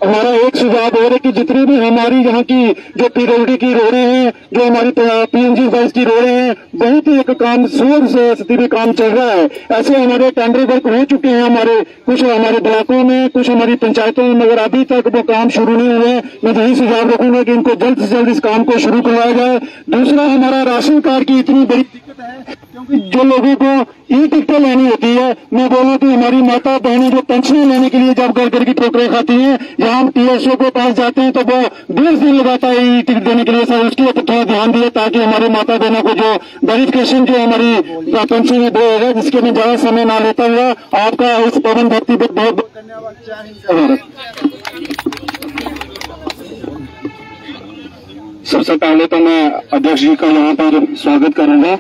हमारा एक सुझाव और है कि जितनी भी हमारी यहाँ की जो PWD की रोडें हैं, जो हमारी PNG वाइज की रोडें हैं, बहुत ही एक काम शोर से स्थिति में काम चल रहा है। ऐसे हमारे टेंडर वर्क हो चुके हैं हमारे कुछ हमारे ब्लॉकों में, कुछ हमारी पंचायतों में, मगर अभी तक वो काम शुरू नहीं हुए। मैं यही सुझाव रखूंगा कि इनको जल्द से जल्द इस काम को शुरू करवाया जाए। दूसरा, हमारा राशन कार्ड की इतनी बड़ी दिक्कत है क्योंकि जो लोगों को ई टिकटें लेनी होती है, मैं बोलूँ तो हमारी माता बहनें जो पेंशन लेने के लिए जब घर की ठोकरें खाती हैं, यहाँ हम टीएसओ के पास जाते हैं तो वो 20 दिन लगाता है ई टिकट देने के लिए। सर उसके ऊपर थोड़ा ध्यान दिए ताकि हमारी माता बहनों को जो वेरिफिकेशन जो हमारी पेंशन है वो होगा, जिसके मैं ज्यादा समय ना लेता हुआ आपका इस पवन भक्ति पर बहुत बहुत धन्यवाद। सबसे पहले तो मैं अध्यक्ष जी का यहाँ पर स्वागत करूंगा।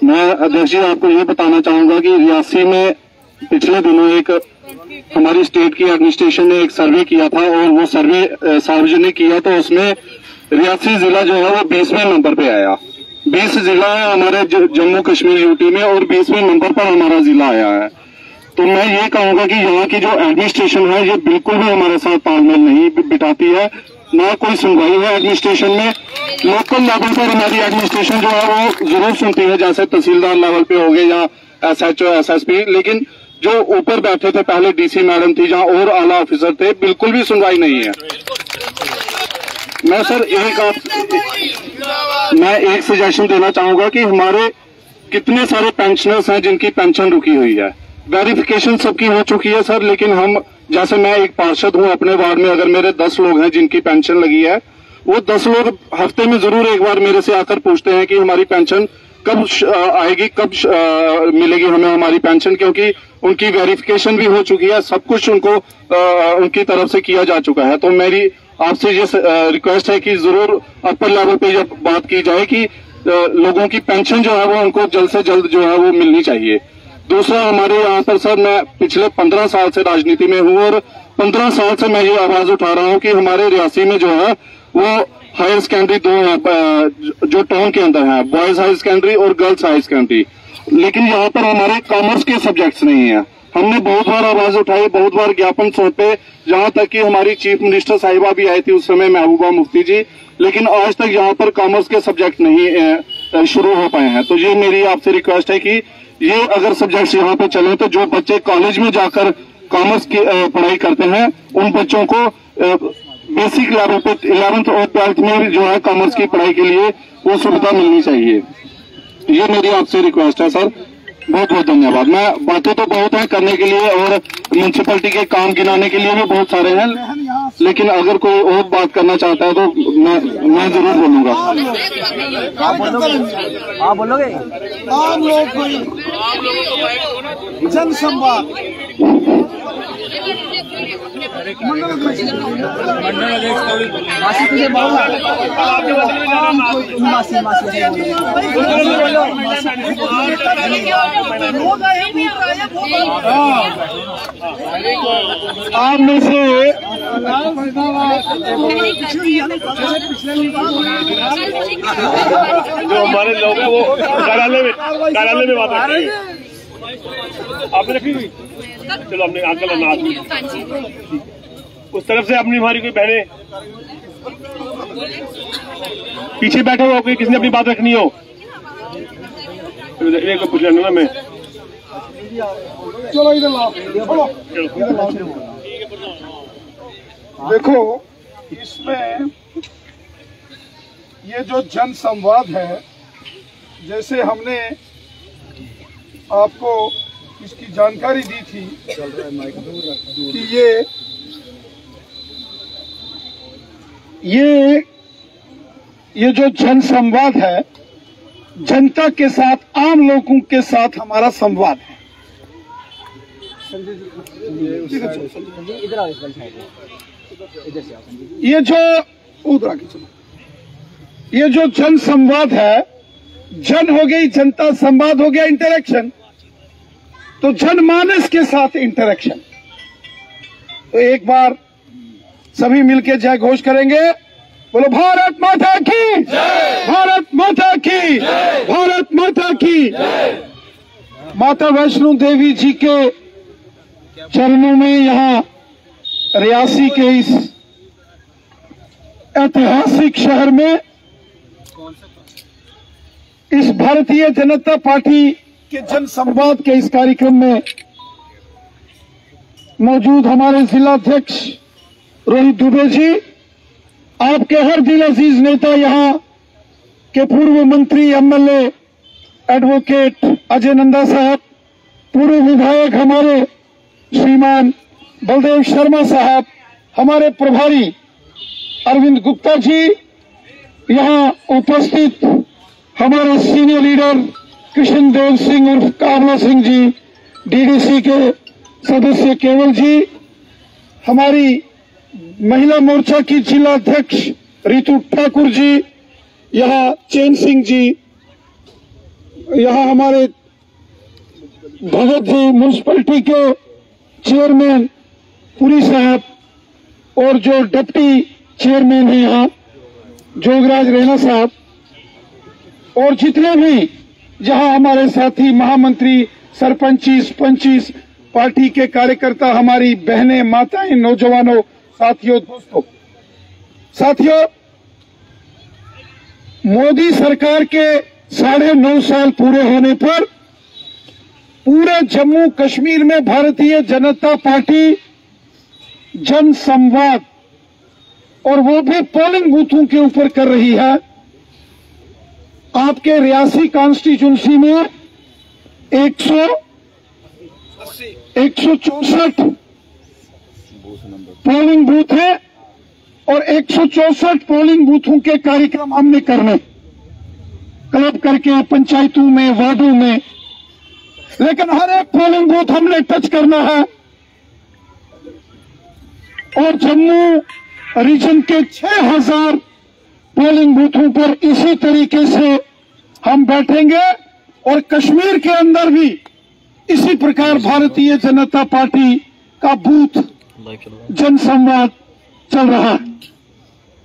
मैं अध्यक्ष जी आपको ये बताना चाहूंगा कि रियासी में पिछले दिनों एक हमारी स्टेट की एडमिनिस्ट्रेशन ने एक सर्वे किया था और वो सर्वे सार्वजनिक किया तो उसमें रियासी जिला जो है वो 20वें नंबर पे आया। 20 जिला है हमारे जम्मू कश्मीर यूटी में और 20वें नंबर पर हमारा जिला आया है। तो मैं ये कहूंगा कि यहाँ की जो एडमिनिस्ट्रेशन है ये बिल्कुल भी हमारे साथ तालमेल नहीं बिठाती है, ना कोई सुनवाई है एडमिनिस्ट्रेशन में। लोकल लेवल पर हमारी एडमिनिस्ट्रेशन जो है वो जरूर सुनती है, जैसे तहसीलदार लेवल पे हो गए या SHO SSP, लेकिन जो ऊपर बैठे थे पहले DC मैडम थी, जहाँ और आला ऑफिसर थे, बिल्कुल भी सुनवाई नहीं है। मैं सर मैं एक सजेशन देना चाहूंगा कि हमारे कितने सारे पेंशनर्स हैं जिनकी पेंशन रुकी हुई है, वेरिफिकेशन सबकी हो चुकी है सर, लेकिन हम जैसे मैं एक पार्षद हूं अपने वार्ड में, अगर मेरे 10 लोग हैं जिनकी पेंशन लगी है, वो 10 लोग हफ्ते में जरूर एक बार मेरे से आकर पूछते हैं कि हमारी पेंशन कब आएगी, कब मिलेगी हमें हमारी पेंशन, क्योंकि उनकी वेरिफिकेशन भी हो चुकी है, सब कुछ उनको उनकी तरफ से किया जा चुका है। तो मेरी आपसे ये रिक्वेस्ट है कि जरूर अपर लेवल पे जब बात की जाए कि लोगों की पेंशन जो है वो उनको जल्द से जल्द जो है वो मिलनी चाहिए। दूसरा, हमारे यहाँ पर सर मैं पिछले 15 साल से राजनीति में हूँ और 15 साल से मैं ये आवाज उठा रहा हूँ कि हमारे रियासी में जो है वो हायर सेकेंडरी दो है जो टाउन के अंदर है, बॉयज हायर सेकेंडरी और गर्ल्स हायर सेकेंडरी, लेकिन यहाँ पर हमारे कॉमर्स के सब्जेक्ट्स नहीं है। हमने बहुत बार आवाज उठाई, बहुत बार ज्ञापन सौंपे, जहाँ तक कि हमारी चीफ मिनिस्टर साहिबा भी आई थी उस समय, महबूबा मुफ्ती जी, लेकिन आज तक यहाँ पर कॉमर्स के सब्जेक्ट नहीं शुरू हो पाए हैं। तो ये मेरी आपसे रिक्वेस्ट है कि ये अगर सब्जेक्ट्स यहाँ पे चले तो जो बच्चे कॉलेज में जाकर कॉमर्स की पढ़ाई करते हैं उन बच्चों को बेसिक लेवल पे 11th और 12th में जो है कॉमर्स की पढ़ाई के लिए वो सुविधा मिलनी चाहिए। ये मेरी आपसे रिक्वेस्ट है सर। बहुत बहुत धन्यवाद। मैं बातें तो बहुत हैं करने के लिए और म्यूनसिपैलिटी के काम गिनाने के लिए भी बहुत सारे हैं, लेकिन अगर कोई और बात करना चाहता है तो मैं जरूर बोलूंगा। आप बोलोगे? आम लोग कोई जन संवाद आप में से जो हमारे लोग हैं वो कार्यालय में बात रखेंगे। आपने रखी हुई? चलो हमने आकर उस तरफ से अपनी हमारी कोई बहनें पीछे बैठे हो, कोई किसने अपनी बात रखनी हो को पूछ लेना ना मैं। चलो इधर लाओ, देखो इसमें ये जो जन संवाद है, जैसे हमने आपको इसकी जानकारी दी थी कि ये जो जन संवाद है, जनता के साथ, आम लोगों के साथ हमारा संवाद है। ये जो जन संवाद है, जन हो गई जनता, संवाद हो गया इंटरेक्शन, तो जनमानस के साथ इंटरेक्शन। तो एक बार सभी मिलकर जय घोष करेंगे, बोलो भारत माता की जय, भारत माता की जय, भारत माता की जय। माता वैष्णो देवी जी के चरणों में यहाँ रियासी के इस ऐतिहासिक शहर में इस भारतीय जनता पार्टी के जन संवाद के इस कार्यक्रम में मौजूद हमारे जिलाध्यक्ष रोहित दुबे जी, आपके हर दिल अजीज नेता यहाँ के पूर्व मंत्री एमएलए एडवोकेट अजय नंदा साहब, पूर्व विधायक हमारे श्रीमान बलदेव शर्मा साहब, हमारे प्रभारी अरविंद गुप्ता जी, यहाँ उपस्थित हमारे सीनियर लीडर कृष्णदेव सिंह उर्फ काबला सिंह जी, डीडीसी के सदस्य केवल जी, हमारी महिला मोर्चा की जिला अध्यक्ष रितु ठाकुर जी, यहाँ चैन सिंह जी, यहाँ हमारे भगत जी म्यूनिसिपैलिटी के चेयरमैन पुरी साहब, और जो डिप्टी चेयरमैन है यहाँ जोगराज रैना साहब, और जितने भी जहां हमारे साथी महामंत्री, सरपंचीस, पंचीस, पार्टी के कार्यकर्ता, हमारी बहनें, माताएं, नौजवानों, साथियों, दोस्तों, साथियों, मोदी सरकार के 9.5 साल पूरे होने पर पूरे जम्मू कश्मीर में भारतीय जनता पार्टी जन संवाद, और वो भी पोलिंग बूथों के ऊपर कर रही है। आपके रियासी कॉन्स्टिट्यूंसी में 164 पोलिंग बूथ है, और 164 पोलिंग बूथों के कार्यक्रम हमने करने क्लब करके पंचायतों में, वार्डों में, लेकिन हर एक पोलिंग बूथ हमने टच करना है। और जम्मू रीजन के 6000 पोलिंग बूथों पर इसी तरीके से हम बैठेंगे, और कश्मीर के अंदर भी इसी प्रकार भारतीय जनता पार्टी का बूथ जनसंवाद चल रहा है।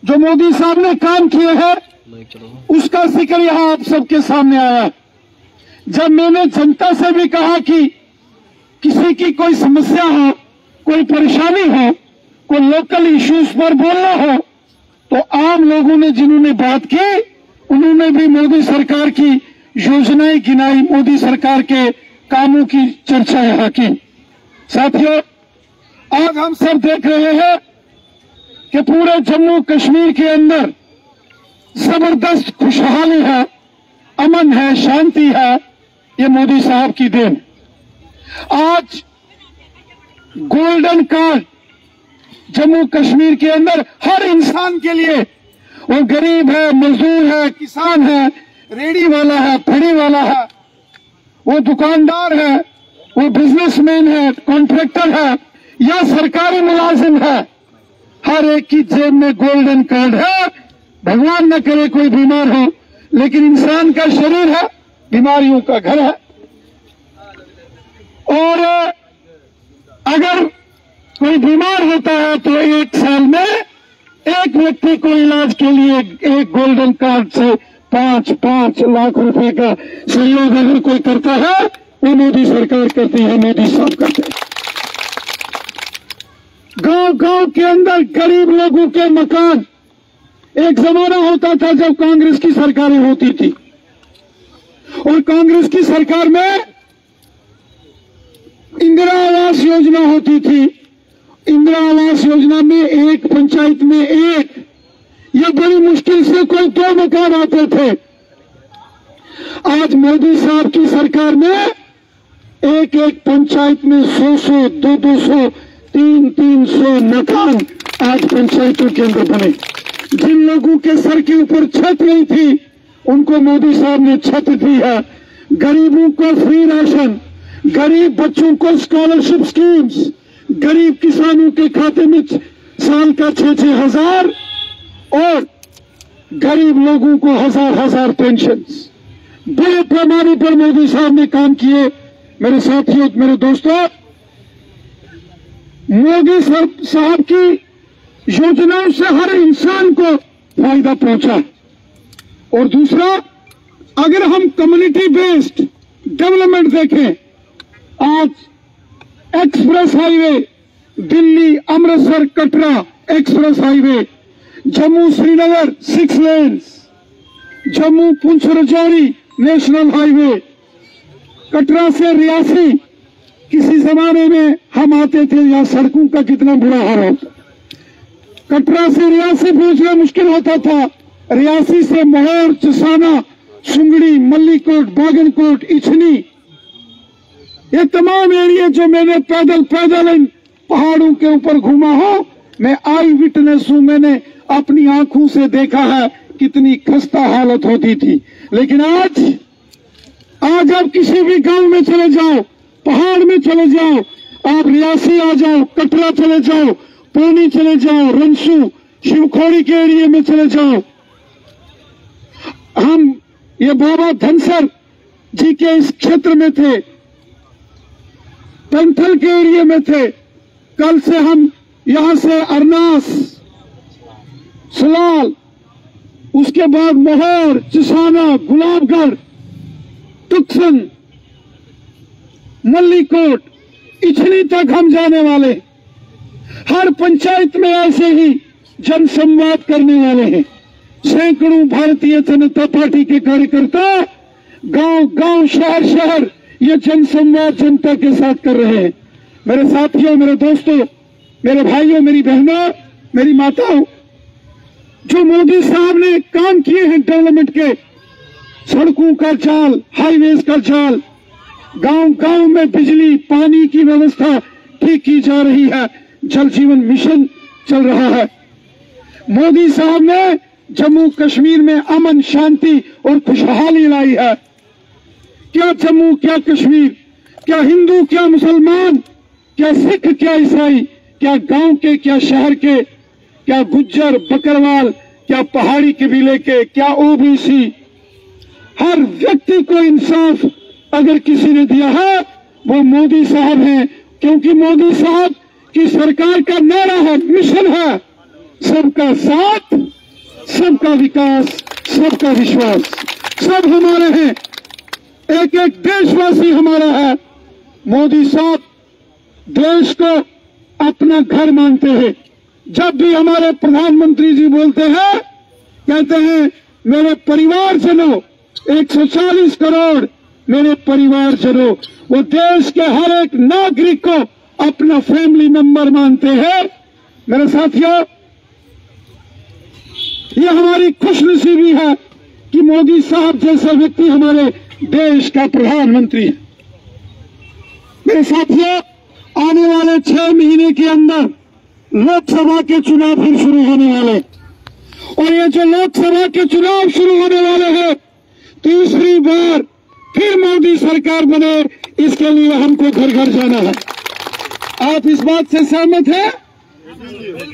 जो मोदी साहब ने काम किए हैं उसका जिक्र यहां आप सबके सामने आया है। जब मैंने जनता से भी कहा कि किसी की कोई समस्या हो, कोई परेशानी हो, कोई लोकल इश्यूज पर बोलना हो, तो आम लोगों ने जिन्होंने बात की उन्होंने भी मोदी सरकार की योजनाएं गिनाई, मोदी सरकार के कामों की चर्चा यहां की। साथियों, आज हम सब देख रहे हैं कि पूरे जम्मू कश्मीर के अंदर जबरदस्त खुशहाली है, अमन है, शांति है। ये मोदी साहब की देन। आज गोल्डन कार्ड जम्मू कश्मीर के अंदर हर इंसान के लिए, वो गरीब है, मजदूर है, किसान है, रेडी वाला है, फड़ी वाला है, वो दुकानदार है, वो बिजनेसमैन है, कॉन्ट्रैक्टर है, या सरकारी मुलाजिम है, हर एक की जेब में गोल्डन कार्ड है। भगवान न करे कोई बीमार हो, लेकिन इंसान का शरीर है, बीमारियों का घर है। और अगर कोई बीमार होता है तो 1 साल में एक व्यक्ति को इलाज के लिए एक गोल्डन कार्ड से 5-5 लाख रुपए का सहयोग अगर कोई करता है, वो मोदी सरकार करती है, मोदी साहब करते हैं। गांव-गांव के अंदर गरीब लोगों के मकान, एक जमाना होता था जब कांग्रेस की सरकारें होती थी, और कांग्रेस की सरकार में इंदिरा आवास योजना होती थी। इंदिरा आवास योजना में एक पंचायत में एक या बड़ी मुश्किल से कोई 2 मकान आते थे। आज मोदी साहब की सरकार में एक पंचायत में 100, 200, 300 मकान आज पंचायतों के अंदर बने। जिन लोगों के सर के ऊपर छत नहीं थी, उनको मोदी साहब ने छत दी है। गरीबों को फ्री राशन, गरीब बच्चों को स्कॉलरशिप स्कीम्स, गरीब किसानों के खाते में साल का 6-6 हजार, और गरीब लोगों को 1000-1000 पेंशन। बड़े पैमाने पर मोदी साहब ने काम किए। मेरे साथियों, मेरे दोस्तों, मोदी साहब की योजनाओं से हर इंसान को फायदा पहुंचा। और दूसरा, अगर हम कम्युनिटी बेस्ड डेवलपमेंट देखें, आज express highway, Delhi Amritsar Katra express highway, Jammu Srinagar 6 lens, Jammu Poonch Rajouri national highway, Katra से रियासी, किसी जमाने में हम आते थे, यहाँ सड़कों का कितना बुरा हाल होता, कटरा से रियासी पहुंचना मुश्किल होता था, रियासी से मोहर, चसाना, सुंगड़ी, मल्लीकोट, बागनकोट, इछनी, ये तमाम एरिया जो मैंने पैदल इन पहाड़ों के ऊपर घूमा हूं, मैं आई विटनेस हूं। मैंने अपनी आंखों से देखा है कितनी खस्ता हालत होती थी। लेकिन आज आप किसी भी गांव में चले जाओ, पहाड़ में चले जाओ, आप रियासी आ जाओ, कटरा चले जाओ, पौनी चले जाओ, रंसू, शिवखोड़ी के एरिया में चले जाओ, हम ये बाबा धनसर जी के इस क्षेत्र में थे, पंथल के एरिया में थे। कल से हम यहां से अरनास, सलाल, उसके बाद मोहर, चिसाना, गुलाबगढ़, तुक्सन, मल्लीकोट, इछनी तक हम जाने वाले। हर पंचायत में ऐसे ही जनसंवाद करने वाले हैं। सैकड़ों भारतीय जनता पार्टी के कार्यकर्ता गांव गांव, शहर शहर ये जनसंवाद जनता के साथ कर रहे हैं। मेरे साथियों, मेरे दोस्तों, मेरे भाइयों, मेरी बहनों, मेरी माताओं, जो मोदी साहब ने काम किए हैं डेवलपमेंट के, सड़कों का जाल, हाईवेज का जाल, गांव गांव में बिजली पानी की व्यवस्था ठीक की जा रही है, जल जीवन मिशन चल रहा है। मोदी साहब ने जम्मू कश्मीर में अमन, शांति और खुशहाली लाई है। क्या जम्मू, क्या कश्मीर, क्या हिंदू, क्या मुसलमान, क्या सिख, क्या ईसाई, क्या गांव के, क्या शहर के, क्या गुज्जर, बकरवाल, क्या पहाड़ी कबीले के, क्या ओबीसी, हर व्यक्ति को इंसाफ अगर किसी ने दिया है वो मोदी साहब हैं। क्योंकि मोदी साहब की सरकार का नारा है, मिशन है, सबका साथ, सबका विकास, सबका विश्वास। सब हमारे हैं, एक एक देशवासी हमारा है। मोदी साहब देश को अपना घर मानते हैं। जब भी हमारे प्रधानमंत्री जी बोलते हैं, कहते हैं मेरे परिवारजनों, 140 करोड़ मेरे परिवारजनों, वो देश के हर एक नागरिक को अपना फैमिली मेंबर मानते हैं। मेरे साथियों, ये हमारी खुशनसीबी है कि मोदी साहब जैसा व्यक्ति हमारे देश का प्रधानमंत्री है। मेरे साथियों, आने वाले 6 महीने के अंदर लोकसभा के चुनाव फिर शुरू होने वाले, और ये जो लोकसभा के चुनाव शुरू होने वाले हैं, तीसरी बार फिर मोदी सरकार बने, इसके लिए हमको घर घर जाना है। आप इस बात से सहमत हैं?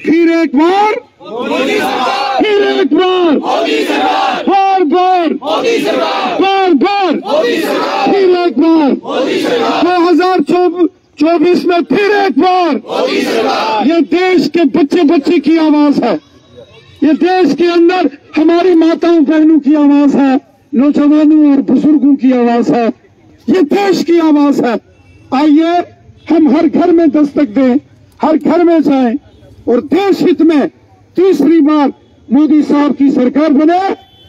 फिर एक बार मोदी सरकार, फिर एक बार मोदी सरकार, बार बार मोदी सरकार, बार बार मोदी सरकार, फिर एक बार मोदी सरकार, 2024 में फिर एक बार मोदी सरकार। ये देश के बच्चे बच्चे की आवाज है, ये देश के अंदर हमारी माताओं बहनों की आवाज है, नौजवानों और बुजुर्गों की आवाज है, ये देश की आवाज है। आइए हम हर घर में दस्तक दें, हर घर में जाएं और देश हित में तीसरी बार मोदी साहब की सरकार बने।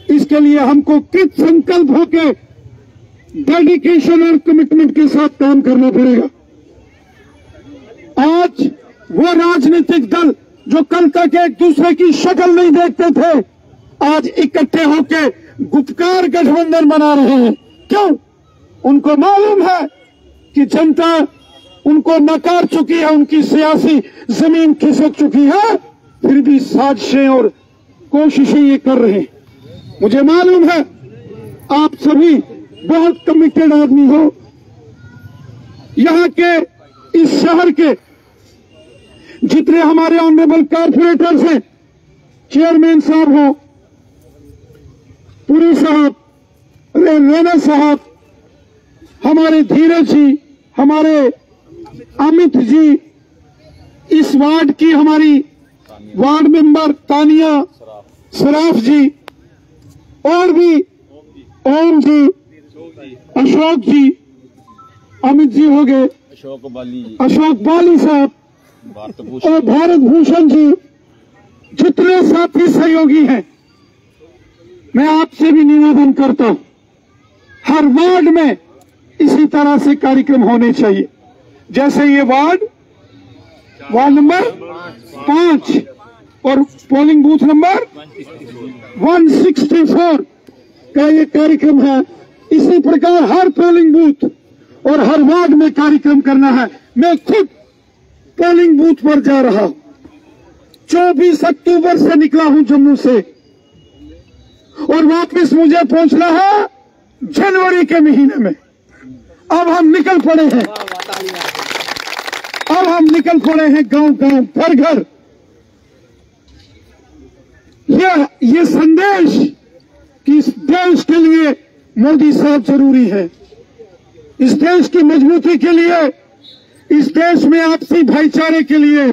इसके लिए हमको कृत संकल्प होकर डेडिकेशन और कमिटमेंट के साथ काम करना पड़ेगा। आज वो राजनीतिक दल जो कल तक एक दूसरे की शक्ल नहीं देखते थे, आज इकट्ठे होकर गुपकार गठबंधन बना रहे हैं। क्यों? उनको मालूम है कि जनता उनको नकार चुकी है, उनकी सियासी जमीन खिसक चुकी है, फिर भी साजिशें और कोशिशें ये कर रहे हैं। मुझे मालूम है आप सभी बहुत कमिटेड आदमी हो। यहाँ के इस शहर के जितने हमारे ऑनरेबल कारपोरेटर्स हैं, चेयरमैन साहब हो, पुरी साहब, रेना साहब, हमारे धीरज जी, हमारे अमित जी, इस वार्ड की हमारी वार्ड मेंबर तानिया सराफ जी, और भी ओम जी, अशोक जी, अमित जी हो गए, अशोक बाली साहब और भारत भूषण जी, जितने साथी सहयोगी हैं, मैं आपसे भी निवेदन करता हूं, हर वार्ड में इसी तरह से कार्यक्रम होने चाहिए। जैसे ये वार्ड नंबर 5, और पोलिंग बूथ नंबर 164 का ये कार्यक्रम है। इसी प्रकार हर पोलिंग बूथ और हर वार्ड में कार्यक्रम करना है। मैं खुद पोलिंग बूथ पर जा रहा हूं। 24 अक्टूबर से निकला हूं जम्मू से और वापस मुझे पहुंचना है जनवरी के महीने में। अब हम निकल पड़े हैं, गांव-गांव, घर-घर। ये संदेश कि इस देश के लिए मोदी साहब जरूरी है, इस देश की मजबूती के लिए, इस देश में आपसी भाईचारे के लिए,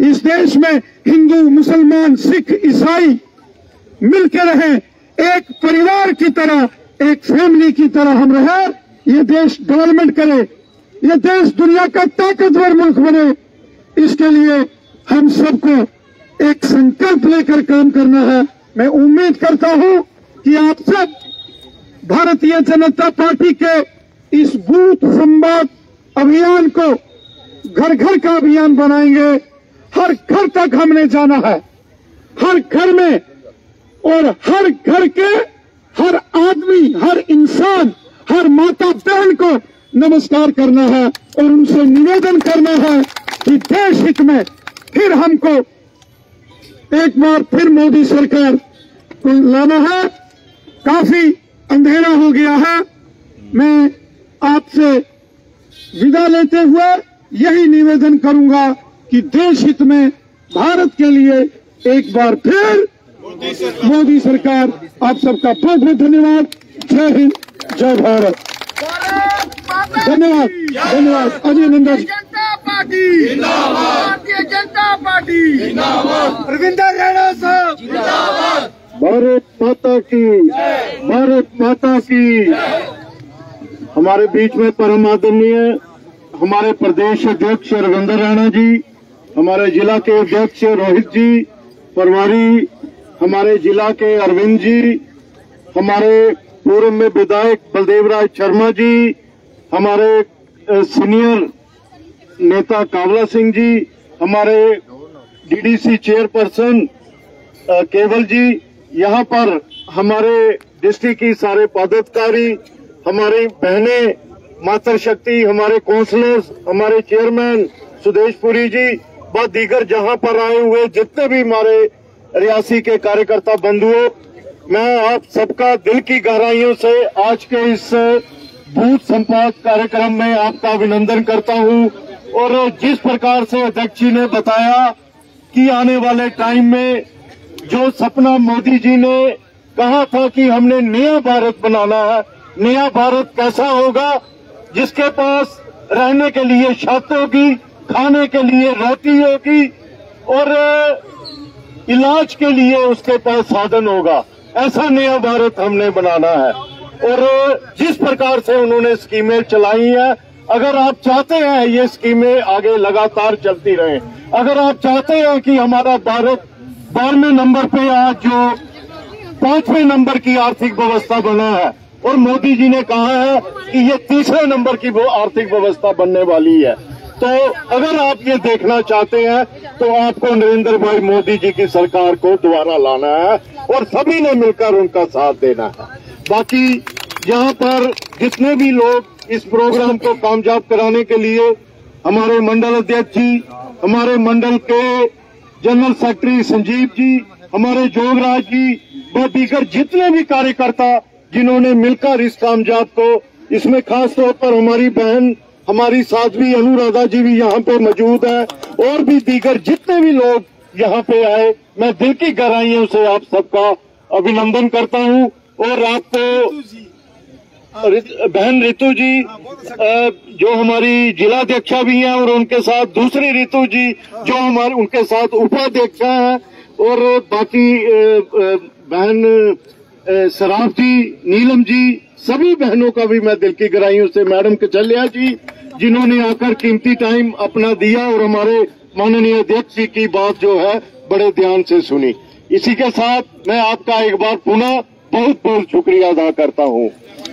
इस देश में हिंदू, मुसलमान, सिख, ईसाई मिलकर रहें, एक परिवार की तरह, एक फैमिली की तरह हम रहें। ये देश डेवलपमेंट करे, ये देश दुनिया का ताकतवर मुल्क बने। इसके लिए हम सबको एक संकल्प लेकर काम करना है। मैं उम्मीद करता हूं कि आप सब भारतीय जनता पार्टी के इस बूथ संवाद अभियान को घर घर का अभियान बनाएंगे। हर घर तक हमने जाना है, हर घर में, और हर घर के हर आदमी, हर इंसान, हर माता बहन को नमस्कार करना है और उनसे निवेदन करना है कि देश हित में फिर हमको एक बार फिर मोदी सरकार को लाना है। काफी अंधेरा हो गया है। मैं आपसे विदा लेते हुए यही निवेदन करूंगा कि देश हित में भारत के लिए एक बार फिर मोदी सरकार। आप सबका बहुत बहुत धन्यवाद। जय हिंद, जय भारत। धन्यवाद, धन्यवाद। अजय नंदा जनता पार्टी जिंदाबाद, भारतीय जनता पार्टी जिंदाबाद, रविंदर रैना साहब जिंदाबाद। भारत माता की, भारत माता की। हमारे बीच में परम आदरणीय हमारे प्रदेश अध्यक्ष रविंदर रैना जी, हमारे जिला के अध्यक्ष रोहित जी परवारी, हमारे जिला के अरविंद जी, हमारे पूर्व में विधायक बलदेव राज शर्मा जी, हमारे सीनियर नेता कावला सिंह जी, हमारे डीडीसी चेयरपर्सन केवल जी, यहाँ पर हमारे डिस्ट्रिक्ट की सारे पदाधिकारी, हमारी बहनें मातृशक्ति, हमारे काउंसलर्स, हमारे चेयरमैन सुदेशपुरी जी, व दीगर जहाँ पर आए हुए जितने भी हमारे रियासी के कार्यकर्ता बंधुओं, मैं आप सबका दिल की गहराइयों से आज के इस बूथ संवाद कार्यक्रम में आपका अभिनंदन करता हूं। और जिस प्रकार से अध्यक्ष जी ने बताया कि आने वाले टाइम में जो सपना मोदी जी ने कहा था कि हमने नया भारत बनाना है, नया भारत कैसा होगा, जिसके पास रहने के लिए छत होगी, खाने के लिए रोटी होगी और इलाज के लिए उसके पास साधन होगा, ऐसा नया भारत हमने बनाना है। और जिस प्रकार से उन्होंने स्कीमें चलाई हैं, अगर आप चाहते हैं ये स्कीमें आगे लगातार चलती रहें, अगर आप चाहते हैं कि हमारा भारत 12वें नंबर पे आज जो 5वें नंबर की आर्थिक व्यवस्था बना है और मोदी जी ने कहा है कि ये 3रे नंबर की वो आर्थिक व्यवस्था बनने वाली है, तो अगर आप ये देखना चाहते हैं तो आपको नरेंद्र भाई मोदी जी की सरकार को दोबारा लाना है और सभी ने मिलकर उनका साथ देना है। बाकी यहाँ पर जितने भी लोग इस प्रोग्राम को कामयाब कराने के लिए, हमारे मंडल अध्यक्ष जी, हमारे मंडल के जनरल सेक्रेटरी संजीव जी, हमारे जोगराज जी व दीगर जितने भी कार्यकर्ता जिन्होंने मिलकर इस कामयाब को, इसमें खास तौर पर हमारी बहन हमारी साध्वी अनुराधा जी भी यहाँ पे मौजूद है और भी दीगर जितने भी लोग यहाँ पे आए, मैं दिल की गहराइयों से आप सबका अभिनंदन करता हूँ। और आपको बहन रितु जी जो हमारी जिलाध्यक्षा भी हैं और उनके साथ दूसरी रितु जी जो हमारे उनके साथ उपाध्यक्षा हैं और बाकी बहन सराफ जी, नीलम जी, सभी बहनों का भी मैं दिल की गहराइयों से, मैडम कचलिया जी जिन्होंने आकर कीमती टाइम अपना दिया और हमारे माननीय अध्यक्ष जी की बात जो है बड़े ध्यान से सुनी। इसी के साथ मैं आपका एक बार पुनः बहुत बहुत शुक्रिया अदा करता हूँ।